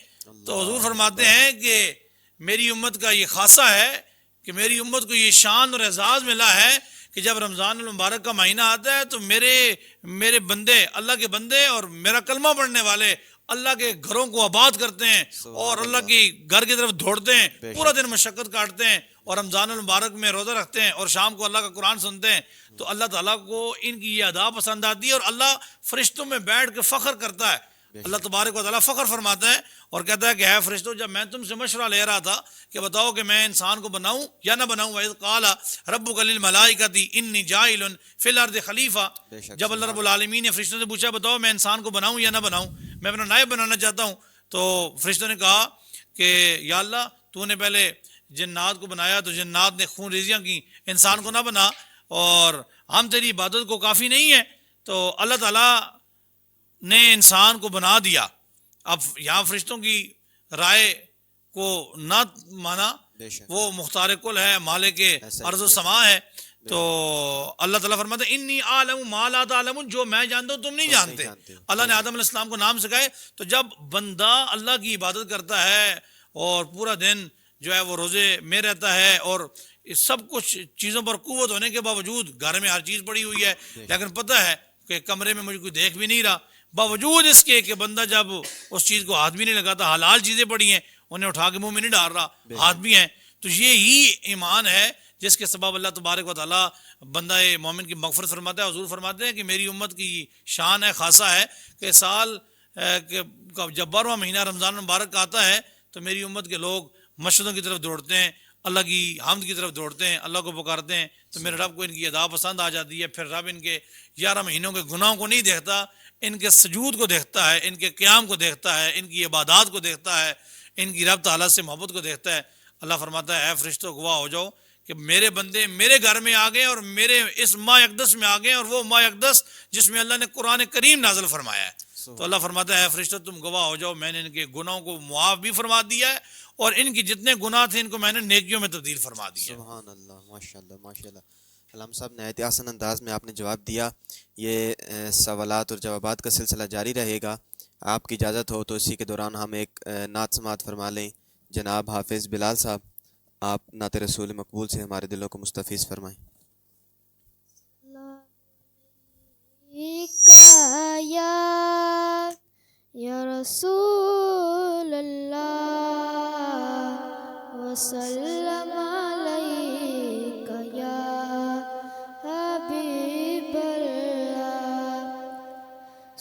تو حضور فرماتے ہیں کہ میری امت کا یہ خاصہ ہے کہ میری امت کو یہ شان اور اعزاز ملا ہے کہ جب رمضان المبارک کا مہینہ آتا ہے تو میرے بندے، اللہ کے بندے اور میرا کلمہ پڑھنے والے اللہ کے گھروں کو آباد کرتے ہیں اور اللہ کی گھر کی طرف دوڑتے ہیں، پورا دن مشقت کاٹتے ہیں اور رمضان المبارک میں روزہ رکھتے ہیں اور شام کو اللہ کا قرآن سنتے ہیں، تو اللہ تعالیٰ کو ان کی یہ ادا پسند آتی ہے اور اللہ فرشتوں میں بیٹھ کے فخر کرتا ہے۔ اللہ تبارک و تعالیٰ فخر فرماتا ہے اور کہتا ہے کہ اے فرشتوں جب میں تم سے مشورہ لے رہا تھا کہ بتاؤ کہ میں انسان کو بناؤں یا نہ بناؤں، وَإِذْ قَالَ رَبُّكَ لِلْمَلَائِكَةِ إِنِّي جَاعِلٌ فِي الْأَرْضِ خَلِيفَةً، جب اللہ رب العالمین نے فرشتوں سے پوچھا بتاؤ میں انسان کو بناؤں یا نہ بناؤں، میں اپنا نائب بنانا چاہتا ہوں، تو فرشتوں نے کہا کہ یا اللہ تو نے پہلے جنات کو بنایا تو جنات نے خون ریزیاں کی، انسان کو نہ بنا، اور ہم تیری عبادت کو کافی نہیں ہے، تو اللہ تعالیٰ نے انسان کو بنا دیا۔ اب یہاں فرشتوں کی رائے کو نہ مانا، بے شک وہ مختار کل ہے، مالک ارض و سما ہے، تو اللہ تعالیٰ فرماتا ہے انی عالم ما لا تعلمون، جو میں جانتا ہوں تم نہیں جانتے۔ اللہ نے آدم علیہ السلام کو نام سکھائے، تو جب بندہ اللہ کی عبادت کرتا ہے اور پورا دن جو ہے وہ روزے میں رہتا ہے اور سب کچھ چیزوں پر قوت ہونے کے باوجود گھر میں ہر چیز پڑی ہوئی ہے لیکن پتہ ہے کہ کمرے میں مجھے کوئی دیکھ بھی نہیں رہا، باوجود اس کے کہ بندہ جب اس چیز کو ہاتھ بھی نہیں لگاتا، حلال چیزیں پڑی ہیں انہیں اٹھا کے منہ میں نہیں ڈال رہا، ہاتھ بھی ہیں، تو یہی ایمان ہے جس کے سبب اللہ تبارک و تعالیٰ بندہ مومن کی مغفرت فرماتا ہے۔ حضور فرماتے ہیں کہ میری امت کی شان ہے، خاصہ ہے کہ سال جب 12واں مہینہ رمضان مبارک کا آتا ہے تو میری امت کے لوگ مسجدوں کی طرف دوڑتے ہیں، اللہ کی حمد کی طرف دوڑتے ہیں، اللہ کو پکارتے ہیں، تو میرے رب کو ان کی ادا پسند آ جاتی ہے۔ پھر رب ان کے 11 مہینوں کے گناہوں کو نہیں دیکھتا، ان کے سجود کو دیکھتا ہے، ان کے قیام کو دیکھتا ہے، ان کی عبادات کو دیکھتا ہے، ان کی رب تعالیٰ سے محبت کو دیکھتا ہے۔ اللہ فرماتا ہے اے فرشتوں گواہ ہو جاؤ کہ میرے بندے میرے گھر میں آ گئے اور میرے اس ماہ اقدس میں آ گئے، اور وہ ماہ اقدس جس میں اللہ نے قرآن کریم نازل فرمایا ہے، تو اللہ فرماتا ہے اے فرشتوں تم گواہ ہو جاؤ، میں نے ان کے گناہوں کو معاف بھی فرما دیا ہے اور ان کی جتنے گناہ تھے ان کو میں نے نیکیوں میں تبدیل فرما دیا ہے۔ سبحان اللہ، ماشاء اللہ ماشاء اللہ۔ علامہ صاحب نہایت آسان انداز میں آپ نے جواب دیا۔ یہ سوالات اور جوابات کا سلسلہ جاری رہے گا، آپ کی اجازت ہو تو اسی کے دوران ہم ایک نعت سماعت فرما لیں۔ جناب حافظ بلال صاحب، آپ نعت رسول مقبول سے ہمارے دلوں کو مستفیض فرمائیں۔ یا رسول اللہ وسلم علیک یا حبیب اللہ،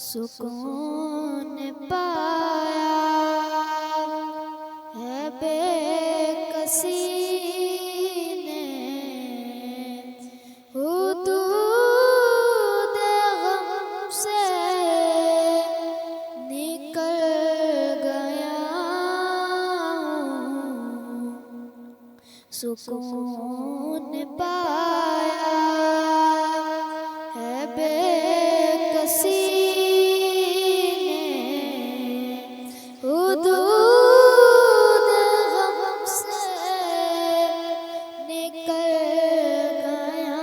سکون پایا ہے بے کسی نے، حدود غم سے نکل گیا ہوں، سکون پایا ہے بے کسی نے، حدود غم سے نکل گیا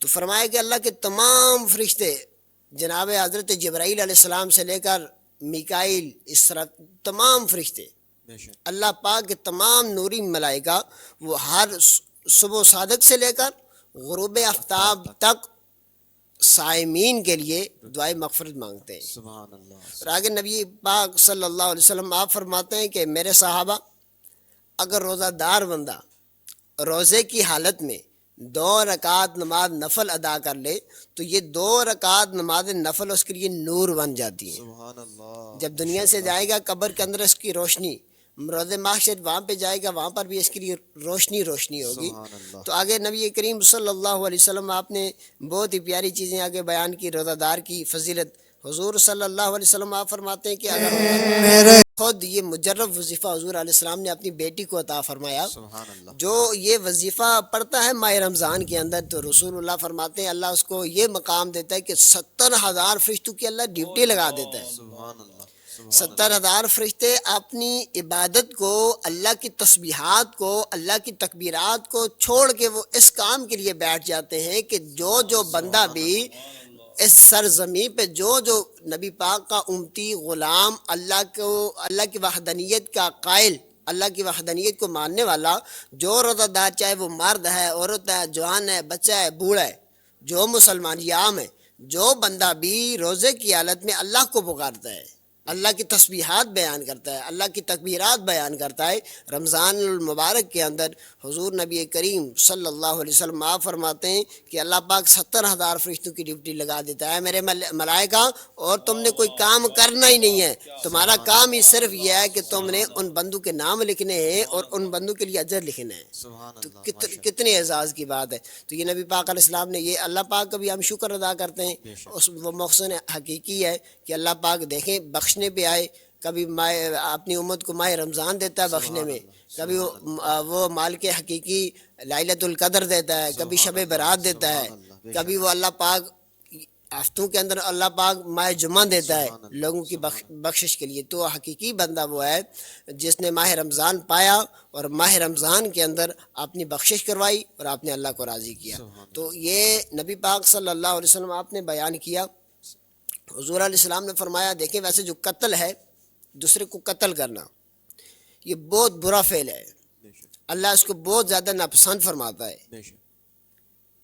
تو فرمایا کہ اللہ کے تمام فرشتے جناب حضرت جبرائیل علیہ السلام سے لے کر میکائیل اسرافیل تمام فرشتے بے شک اللہ پاک کے تمام نوری ملائکہ وہ ہر صبح و صادق سے لے کر غروب آفتاب تک صائمین کے لیے دعائے مغفرت مانگتے ہیں. سبحان اللہ. اور آگے نبی پاک صلی اللہ علیہ وسلم آپ فرماتے ہیں کہ میرے صحابہ اگر روزہ دار بندہ روزے کی حالت میں 2 رکعت نماز نفل ادا کر لے تو یہ 2 رکعت نماز نفل اس کے لیے نور بن جاتی ہے. سبحان اللہ. جب دنیا سے جائے گا قبر کے اندر اس کی روشنی، روز محشر وہاں پہ جائے گا وہاں پر بھی اس کے لیے روشنی ہوگی. سبحان اللہ. تو آگے نبی کریم صلی اللہ علیہ وسلم آپ نے بہت ہی پیاری چیزیں آگے بیان کی روزہ دار کی فضیلت. حضور صلی اللہ علیہ وسلم آپ فرماتے ہیں کہ اگر خود یہ مجرب وظیفہ حضور علیہ السلام نے اپنی بیٹی کو عطا فرمایا، سبحان اللہ. جو یہ وظیفہ پڑھتا ہے ماہ رمضان کے اندر، تو رسول اللہ فرماتے ہیں اللہ اس کو یہ مقام دیتا ہے کہ 70,000 فرشتوں کی اللہ ڈیوٹی لگا دیتا ہے. سبحان اللہ. 70,000 فرشتے اپنی عبادت کو، اللہ کی تسبیحات کو، اللہ کی تکبیرات کو چھوڑ کے وہ اس کام کے لیے بیٹھ جاتے ہیں کہ جو بندہ بھی اس سرزمین پہ جو نبی پاک کا امتی غلام اللہ کی وحدانیت کا قائل، اللہ کی وحدانیت کو ماننے والا، جو روزہ دار چاہے وہ مرد ہے، عورت ہے، جوان ہے، بچہ ہے، بوڑھا ہے، جو مسلمان یا عام ہے، جو بندہ بھی روزے کی حالت میں اللہ کو پکارتا ہے، اللہ کی تسبیحات بیان کرتا ہے، اللہ کی تکبیرات بیان کرتا ہے، رمضان المبارک کے اندر حضور نبی کریم صلی اللہ علیہ وسلم آپ فرماتے ہیں کہ اللہ پاک 70,000 فرشتوں کی ڈیوٹی لگا دیتا ہے میرے ملائکہ، اور تم نے کوئی کام کرنا ہی نہیں ہے، تمہارا کام ہی صرف یہ ہے کہ تم نے ان بندوں کے نام لکھنے ہیں اور ان بندوں کے لیے اجر لکھنا ہے. سبحان تو اللہ. کتنے اعزاز کی بات ہے. تو یہ نبی پاک علیہ السلام نے، یہ اللہ پاک کا بھی ہم شکر ادا کرتے ہیں. وہ محسن حقیقی ہے کہ اللہ پاک دیکھیں بخشنے پہ آئے، کبھی اپنی امت کو ماہ رمضان دیتا ہے بخشنے میں، کبھی وہ مالک حقیقی لائلۃ القدر دیتا ہے، کبھی شب برات دیتا ہے، کبھی وہ اللہ پاک ہفتوں کے اندر اللہ پاک ماہ جمعہ دیتا ہے لوگوں کی بخشش کے لیے. تو حقیقی بندہ وہ ہے جس نے ماہ رمضان پایا اور ماہ رمضان کے اندر اپنی بخشش کروائی اور آپ نے اللہ کو راضی کیا. تو یہ نبی پاک صلی اللہ علیہ وسلم آپ نے بیان کیا. حضور علیہ السلام نے فرمایا دیکھیں ویسے جو قتل ہے، دوسرے کو قتل کرنا، یہ بہت برا فعل ہے، اللہ اس کو بہت زیادہ ناپسند فرماتا ہے.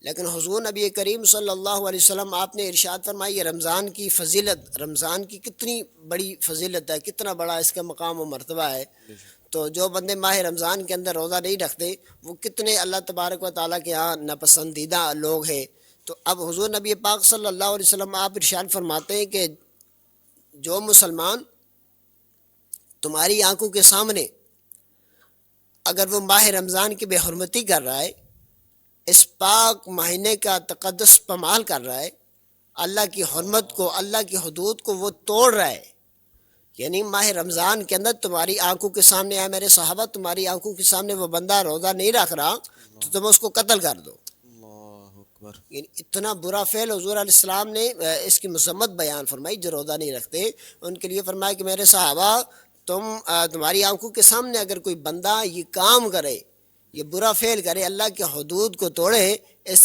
لیکن حضور نبی کریم صلی اللہ علیہ وسلم آپ نے ارشاد فرمایا یہ رمضان کی فضیلت، رمضان کی کتنی بڑی فضیلت ہے، کتنا بڑا اس کا مقام و مرتبہ ہے. تو جو بندے ماہ رمضان کے اندر روزہ نہیں رکھتے وہ کتنے اللہ تبارک و تعالیٰ کے ہاں ناپسندیدہ لوگ ہیں. تو اب حضور نبی پاک صلی اللہ علیہ وسلم آپ ارشاد فرماتے ہیں کہ جو مسلمان تمہاری آنکھوں کے سامنے اگر وہ ماہ رمضان کی بے حرمتی کر رہا ہے، اس پاک مہینے کا تقدس پامال کر رہا ہے، اللہ کی حرمت کو، اللہ کی حدود کو وہ توڑ رہا ہے، یعنی ماہ رمضان کے اندر تمہاری آنکھوں کے سامنے ہے میرے صحابہ، تمہاری آنکھوں کے سامنے وہ بندہ روزہ نہیں رکھ رہا تو تم اس کو قتل کر دو. یعنی اتنا برا فعل حضور علیہ السلام نے اس کی مذمت بیان فرمائی. جو روزہ نہیں رکھتے ان کے لیے فرمایا کہ میرے صحابہ تمہاری آنکھوں کے سامنے اگر کوئی بندہ یہ کام کرے، یہ برا فعل کرے، اللہ کے حدود کو توڑے، اس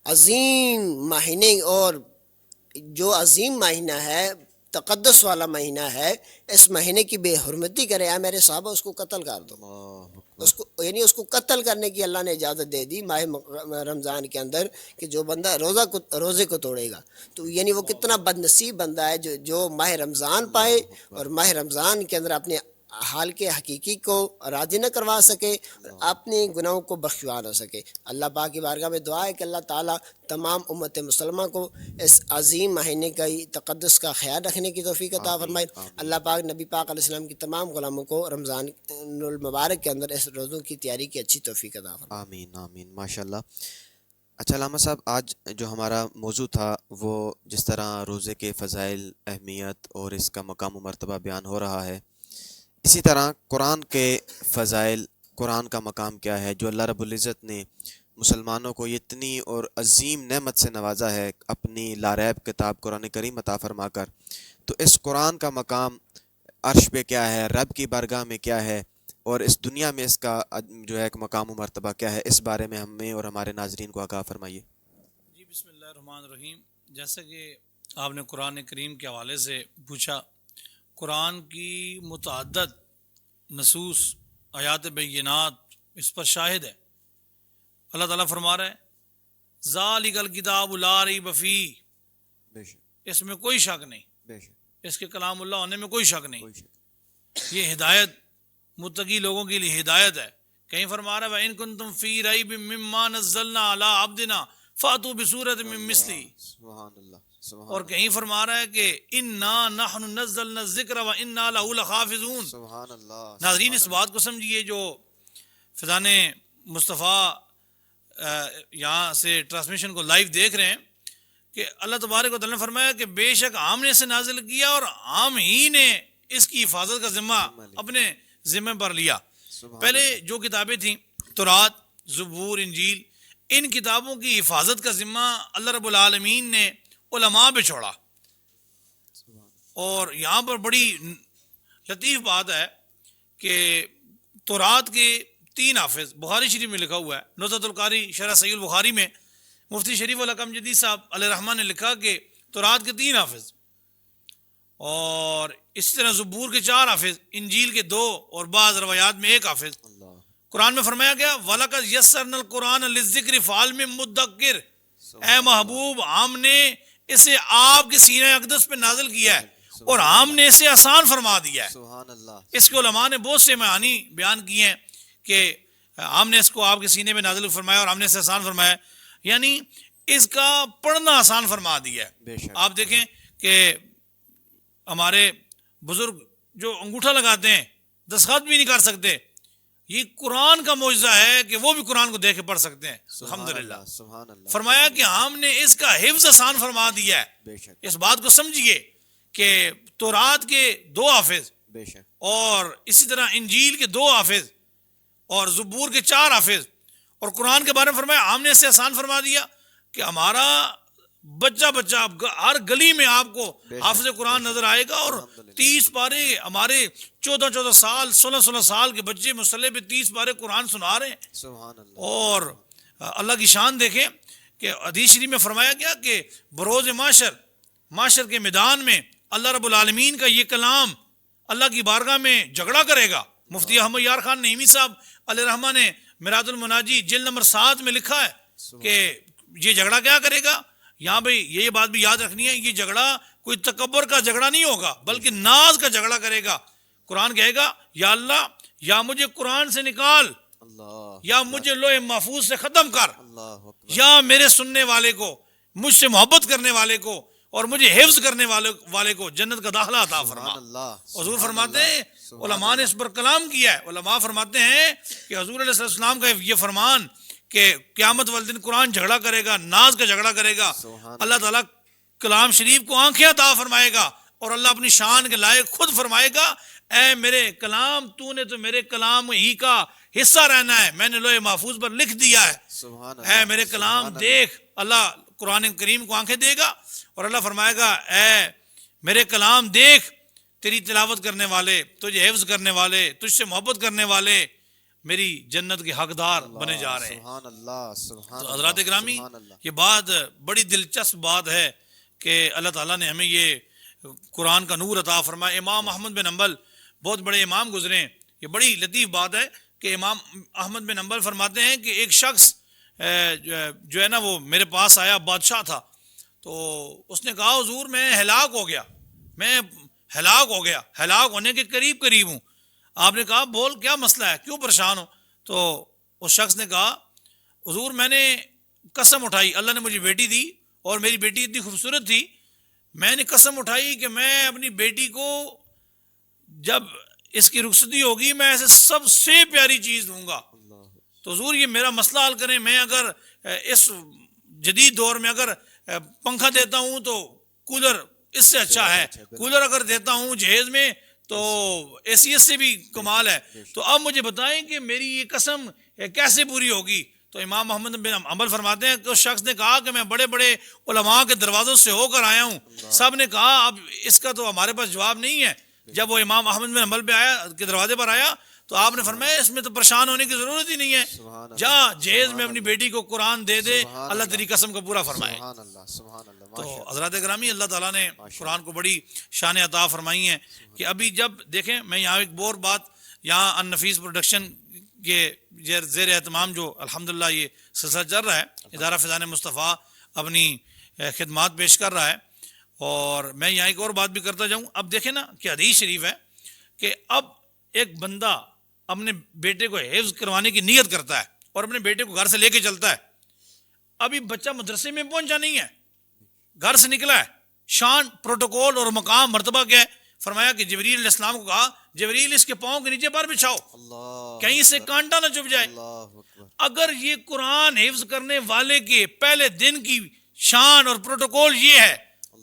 عظیم مہینے اور جو عظیم مہینہ ہے، تقدس والا مہینہ ہے، اس مہینے کی بے حرمتی کرے، اے میرے صحابہ اس کو قتل کر دو. اس کو یعنی اس کو قتل کرنے کی اللہ نے اجازت دے دی ماہ رمضان کے اندر کہ جو بندہ روزے کو توڑے گا. تو یعنی وہ کتنا بد نصیب بندہ ہے جو ماہ رمضان پائے اور ماہ رمضان کے اندر اپنے حال کے حقیقی کو راضی نہ کروا سکے اور اپنے گناہوں کو بخشوا نہ سکے. اللہ پاک کی بارگاہ میں دعا ہے کہ اللہ تعالیٰ تمام امت مسلمہ کو اس عظیم مہینے کا تقدس کا خیال رکھنے کی توفیق عطا فرمائے. اللہ پاک نبی پاک علیہ السلام کی تمام غلاموں کو رمضان المبارک کے اندر اس روزوں کی تیاری کی اچھی توفیق عطا فرمائے. آمین آمین ماشاء اللہ. اچھا علامہ صاحب، آج جو ہمارا موضوع تھا وہ جس طرح روزے کے فضائل، اہمیت اور اس کا مقام و مرتبہ بیان ہو رہا ہے، اسی طرح قرآن کے فضائل، قرآن کا مقام کیا ہے، جو اللہ رب العزت نے مسلمانوں کو یہ اتنی اور عظیم نعمت سے نوازا ہے اپنی لاریب کتاب قرآن کریم عطا فرما کر. تو اس قرآن کا مقام عرش پہ کیا ہے، رب کی بارگاہ میں کیا ہے، اور اس دنیا میں اس کا جو ہے ایک مقام و مرتبہ کیا ہے، اس بارے میں ہمیں اور ہمارے ناظرین کو آگاہ فرمائیے. جی بسم اللہ الرحمن الرحیم. جیسا کہ آپ نے قرآن کریم کے حوالے سے پوچھا، قرآن کی متعدد نصوص آیات بینات اس پر شاہد ہے. اللہ تعالیٰ فرما رہا ہے ذالک الکتاب لا ریب فیہ، بے شک اس میں کوئی شک نہیں، بے شک اس کے کلام اللہ ہونے میں کوئی شک نہیں. کوئی شک یہ ہدایت متقی لوگوں کے لیے ہدایت ہے. کہیں فرما رہا ہے وَإِن كُنتُمْ فِي رَيْبٍ مِّمَّا نَزَّلْنَا عَلَىٰ عَبْدِنَا فَأْتُوا بِسُورَةٍ مِّن مِّثْلِهِ، سبحان اللہ سبحان اور کہیں فرما رہا ہے کہ اِنَّا نَحْنُ نَزَّلْنَا الذِّكْرَ وَإِنَّا لَهُ لَحَافِظُونَ. سبحان اللہ. ناظرین اس بات کو سمجھیے جو فیضان مصطفیٰ یہاں سے ٹرانسمیشن کو لائیو دیکھ رہے ہیں کہ اللہ تبارک و تعالیٰ نے فرمایا کہ بے شک ہم نے اسے نازل کیا اور ہم ہی نے اس کی حفاظت کا ذمہ اپنے ذمہ پر لیا. پہلے جو کتابیں تھیں تورات، زبور، انجیل، ان کتابوں کی حفاظت کا ذمہ اللہ رب العالمین نے علماء پہ چھوڑا. اور یہاں پر بڑی لطیف بات ہے کہ تورات کے 3 حافظ، بخاری شریف میں لکھا ہوا ہے، نزہۃ القاری شرح صحیح البخاری میں مفتی شریف الحکم جدید صاحب علیہ رحمٰن نے لکھا کہ تورات کے 3 حافظ، اور اسی طرح زبور کے 4 حافظ، انجیل کے 2 اور بعض روایات میں 1 حافظ. اللہ. قرآن میں فرمایا گیا وَلَقَدْ يَسَّرْنَا الْقُرْآنَ لِلذِّكْرِ فَهَلْ مِن مُّدَّكِّرٍ، اے محبوب ہم نے اسے آپ کے سینہ اقدس پہ نازل کیا ہے اور ہم نے اسے آسان فرما دیا ہے. سبحان اللہ. اس کے علماء نے بہت سے معانی بیان کیے ہیں کہ ہم نے اس کو آپ کے سینے میں نازل فرمایا اور ہم نے اسے آسان فرمایا، یعنی اس کا پڑھنا آسان فرما دیا ہے. بے شک. آپ دیکھیں کہ ہمارے بزرگ جو انگوٹھا لگاتے ہیں دستخط بھی نہیں کر سکتے، یہ قرآن کا معجزہ ہے کہ وہ بھی قرآن کو دیکھ کے پڑھ سکتے ہیں. الحمدللہ. سبحان اللہ. فرمایا کہ ہم نے اس کا حفظ آسان فرما دیا ہے. بے شک اس بات کو سمجھیے کہ تورات کے 2 حافظ بے شک اور اسی طرح انجیل کے 2 حافظ اور زبور کے 4 حافظ، اور قرآن کے بارے میں فرمایا ہم نے اسے آسان فرما دیا کہ ہمارا بچہ ہر گلی میں آپ کو حافظ قرآن نظر آئے گا. اور 30 پارے ہمارے 14 سال 16 سال کے بچے مصلی پہ 30 پارے قرآن سنا رہے ہیں. سبحان اللہ. اور اللہ کی شان دیکھیں کہ حدیث شریف میں فرمایا گیا کہ بروز معاشر کے میدان میں اللہ رب العالمین کا یہ کلام اللہ کی بارگاہ میں جھگڑا کرے گا. مفتی احمد یار خان نعیمی صاحب علیہ رحمٰن نے میراث المناجی جلد نمبر 7 میں لکھا ہے کہ یہ جھگڑا کیا کرے گا. یہاں پہ یہ بات بھی یاد رکھنی ہے، یہ جھگڑا کوئی تکبر کا جھگڑا نہیں ہوگا بلکہ ناز کا جھگڑا کرے گا. قرآن کہے گا یا اللہ یا مجھے قرآن سے نکال، اللہ. یا مجھے لوح محفوظ سے ختم کر، اللہ اکبر. یا میرے سننے والے کو، مجھ سے محبت کرنے والے کو اور مجھے حفظ کرنے والے کو جنت کا داخلہ عطا فرما. سبحان اللہ. حضور فرماتے ہیں، علماء نے اس پر کلام کیا ہے، علماء فرماتے ہیں کہ حضور علیہ السلام کا یہ فرمان کہ قیامت والے دن قرآن جھگڑا کرے گا، ناز کا جھگڑا کرے گا. اللہ تعالیٰ کلام شریف کو آنکھیں عطا فرمائے گا اور اللہ اپنی شان کے لائق خود فرمائے گا اے میرے کلام تو نے تو میرے کلام ہی کا حصہ رہنا ہے، میں نے لوح محفوظ پر لکھ دیا ہے. سبحان اللہ. اے میرے کلام دیکھ. اللہ قرآن کریم کو آنکھیں دے گا اور اللہ فرمائے گا اے میرے کلام دیکھ، تیری تلاوت کرنے والے، تجھے حفظ کرنے والے، تجھ سے محبت کرنے والے میری جنت کے حقدار بنے جا رہے ہیں. سبحان اللہ. سبحان تو حضرات گرامی، سبحان اللہ. یہ بات بڑی دلچسپ بات ہے کہ اللہ تعالیٰ نے ہمیں یہ قرآن کا نور عطا فرمایا. امام احمد بن حنبل بہت بڑے امام گزرے ہیں. یہ بڑی لطیف بات ہے کہ امام احمد بن حنبل فرماتے ہیں کہ ایک شخص جو ہے نا وہ میرے پاس آیا، بادشاہ تھا، تو اس نے کہا حضور میں ہلاک ہو گیا، ہلاک ہونے کے قریب ہوں. آپ نے کہا بول کیا مسئلہ ہے، کیوں پریشان ہو؟ تو اس شخص نے کہا حضور میں نے قسم اٹھائی، اللہ نے مجھے بیٹی دی اور میری بیٹی اتنی خوبصورت تھی، میں نے قسم اٹھائی کہ میں اپنی بیٹی کو جب اس کی رخصتی ہوگی میں ایسے سب سے پیاری چیز دوں گا. تو حضور یہ میرا مسئلہ حل کریں، میں اگر اس جدید دور میں اگر پنکھا دیتا ہوں تو کولر اس سے اچھا ہے، کولر اگر دیتا ہوں جہیز میں تو اے سی ایس سے بھی کمال ہے. تو اب مجھے بتائیں کہ میری یہ قسم کیسے پوری ہوگی؟ تو امام محمد بن حنبل فرماتے ہیں کہ اس شخص نے کہا کہ میں بڑے بڑے علماء کے دروازوں سے ہو کر آیا ہوں، سب نے کہا اب اس کا تو ہمارے پاس جواب نہیں ہے. جب وہ امام احمد بن حنبل پہ آیا کے دروازے پر آیا تو آپ نے فرمایا اس میں تو پریشان ہونے کی ضرورت ہی نہیں ہے، سبحان جا اللہ، جہیز میں اپنی بیٹی کو قرآن دے دے، سبحان اللہ اللہ، تیری قسم کو پورا فرمائے۔ سبحان اللہ، سبحان اللہ، تو ماشاء اللہ، حضرات گرامی، اللہ تعالیٰ نے ماشاء قرآن کو بڑی شان عطا فرمائی ہیں کہ ابھی جب دیکھیں، میں یہاں ایک اور بات، یہاں النفیس پروڈکشن کے زیر اہتمام جو الحمدللہ یہ سلسلہ چل رہا ہے، ادارہ فیضان مصطفیٰ اپنی خدمات پیش کر رہا ہے، اور میں یہاں ایک اور بات بھی کرتا جاؤں۔ اب دیکھیں نا کہ حدیث شریف ہے کہ اب ایک بندہ اپنے بیٹے کو حفظ کروانے کی نیت کرتا ہے اور اپنے بیٹے کو گھر سے لے کے چلتا ہے، ابھی بچہ مدرسے میں پہنچا نہیں ہے، گھر سے نکلا ہے، شان، پروٹوکول اور مقام مرتبہ کیا ہے؟ فرمایا کہ جبریل علیہ السلام کو کہا، جبریل اس کے پاؤں کے نیچے پر بچھاؤ، اللہ، کہیں سے کانٹا نہ چپ جائے۔ اللہ اکبر، اگر یہ قرآن حفظ کرنے والے کے پہلے دن کی شان اور پروٹوکول یہ ہے،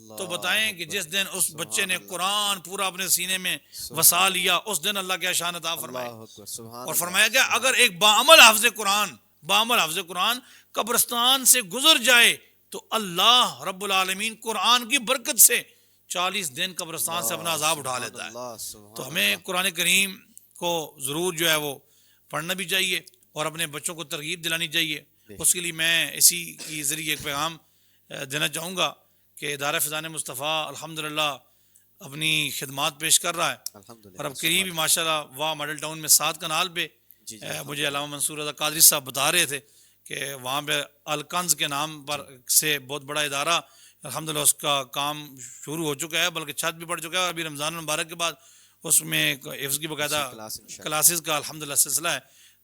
تو بتائیں کہ جس دن اس بچے نے قرآن پورا اپنے سینے میں وسا لیا، اس دن اللہ کیا شان عطا فرمائے۔ اللہ اکبر، سبحان اور فرمایا گیا اگر ایک باعمل حافظ قرآن قبرستان سے گزر جائے تو اللہ رب العالمین قرآن کی برکت سے 40 دن قبرستان سے اپنا عذاب اٹھا لیتا ہے۔ اللہ، سبحان تو ہمیں قرآن کریم کو ضرور جو ہے وہ پڑھنا بھی چاہیے اور اپنے بچوں کو ترغیب دلانی چاہیے۔ اس کے لیے میں اسی کی ذریعے ایک پیغام دینا چاہوں گا کہ ادارہ فیضان مصطفیٰ الحمدللہ اپنی خدمات پیش کر رہا ہے، الحمدللہ، اور اب قریب ہی ماشاءاللہ واہ ماڈل ٹاؤن میں 7 کنال پہ جی، مجھے علامہ منصور رضا قادری صاحب بتا رہے تھے کہ وہاں پہ الکنز کے نام پر سے بہت بڑا ادارہ الحمدللہ اس کا کام شروع ہو چکا ہے، بلکہ چھت بھی پڑ چکا ہے، اور ابھی رمضان المبارک کے بعد اس میں حفظ کی باقاعدہ کلاس انشاءاللہ۔ کلاسز کا الحمدللہ سلسلہ ہے۔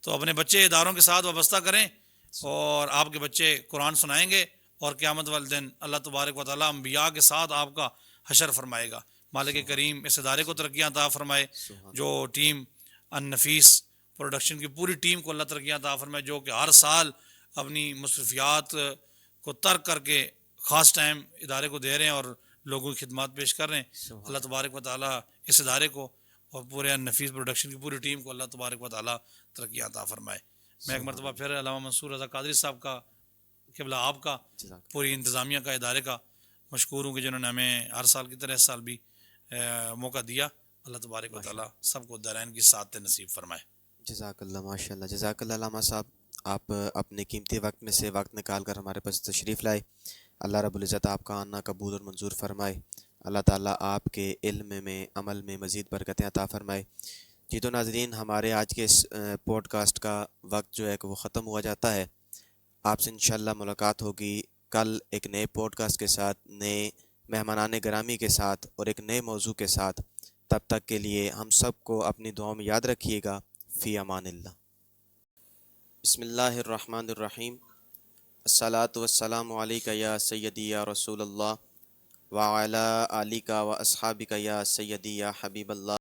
تو اپنے بچے اداروں کے ساتھ وابستہ کریں، اور آپ کے بچے قرآن سنائیں گے، اور قیامت والے دن اللہ تبارک و تعالیٰ انبیاء کے ساتھ آپ کا حشر فرمائے گا۔ مالک کریم اس ادارے کو ترقیاں عطا فرمائے، جو ٹیم النفیس پروڈکشن کی پوری ٹیم کو اللہ ترقیاں عطا فرمائے، جو کہ ہر سال اپنی مصروفیات کو ترک کر کے خاص ٹائم ادارے کو دے رہے ہیں اور لوگوں کی خدمات پیش کر رہے ہیں۔ اللہ تبارک و تعالیٰ اس ادارے کو اور پورے النفیس پروڈکشن کی پوری ٹیم کو اللہ تبارک و تعالیٰ ترقیاں عطا فرمائے۔ میں ایک مرتبہ پھر علامہ منصور رضا قادری صاحب کا، قبلہ آپ کا، پوری انتظامیہ کا، ادارے کا مشکور ہوں کہ جنہوں نے ہمیں ہر سال کی طرح اس سال بھی موقع دیا۔ اللہ تبارک و تعالیٰ سب کو دارین کی سعادت نصیب فرمائے۔ جزاک اللہ، ماشاء اللہ، جزاک اللہ علامہ صاحب، آپ اپنے قیمتی وقت میں سے وقت نکال کر ہمارے پاس تشریف لائے۔ اللہ رب العزت آپ کا آنا قبول اور منظور فرمائے۔ اللہ تعالیٰ آپ کے علم میں، عمل میں مزید برکتیں عطا فرمائے۔ جی تو ناظرین، ہمارے آج کے اس پوڈ کاسٹ کا وقت جو ہے کہ وہ ختم ہوا جاتا ہے۔ آپ سے انشاءاللہ ملاقات ہوگی کل ایک نئے پوڈ کاسٹ کے ساتھ، نئے مہمانان گرامی کے ساتھ اور ایک نئے موضوع کے ساتھ۔ تب تک کے لیے ہم سب کو اپنی دعاؤں میں یاد رکھیے گا۔ فی امان اللہ۔ بسم اللہ الرحمن الرحیم۔ الصلاۃ والسلام علیک یا سیدی یا رسول اللہ وعلی آلک و اصحابک یا سیدی یا حبیب اللہ۔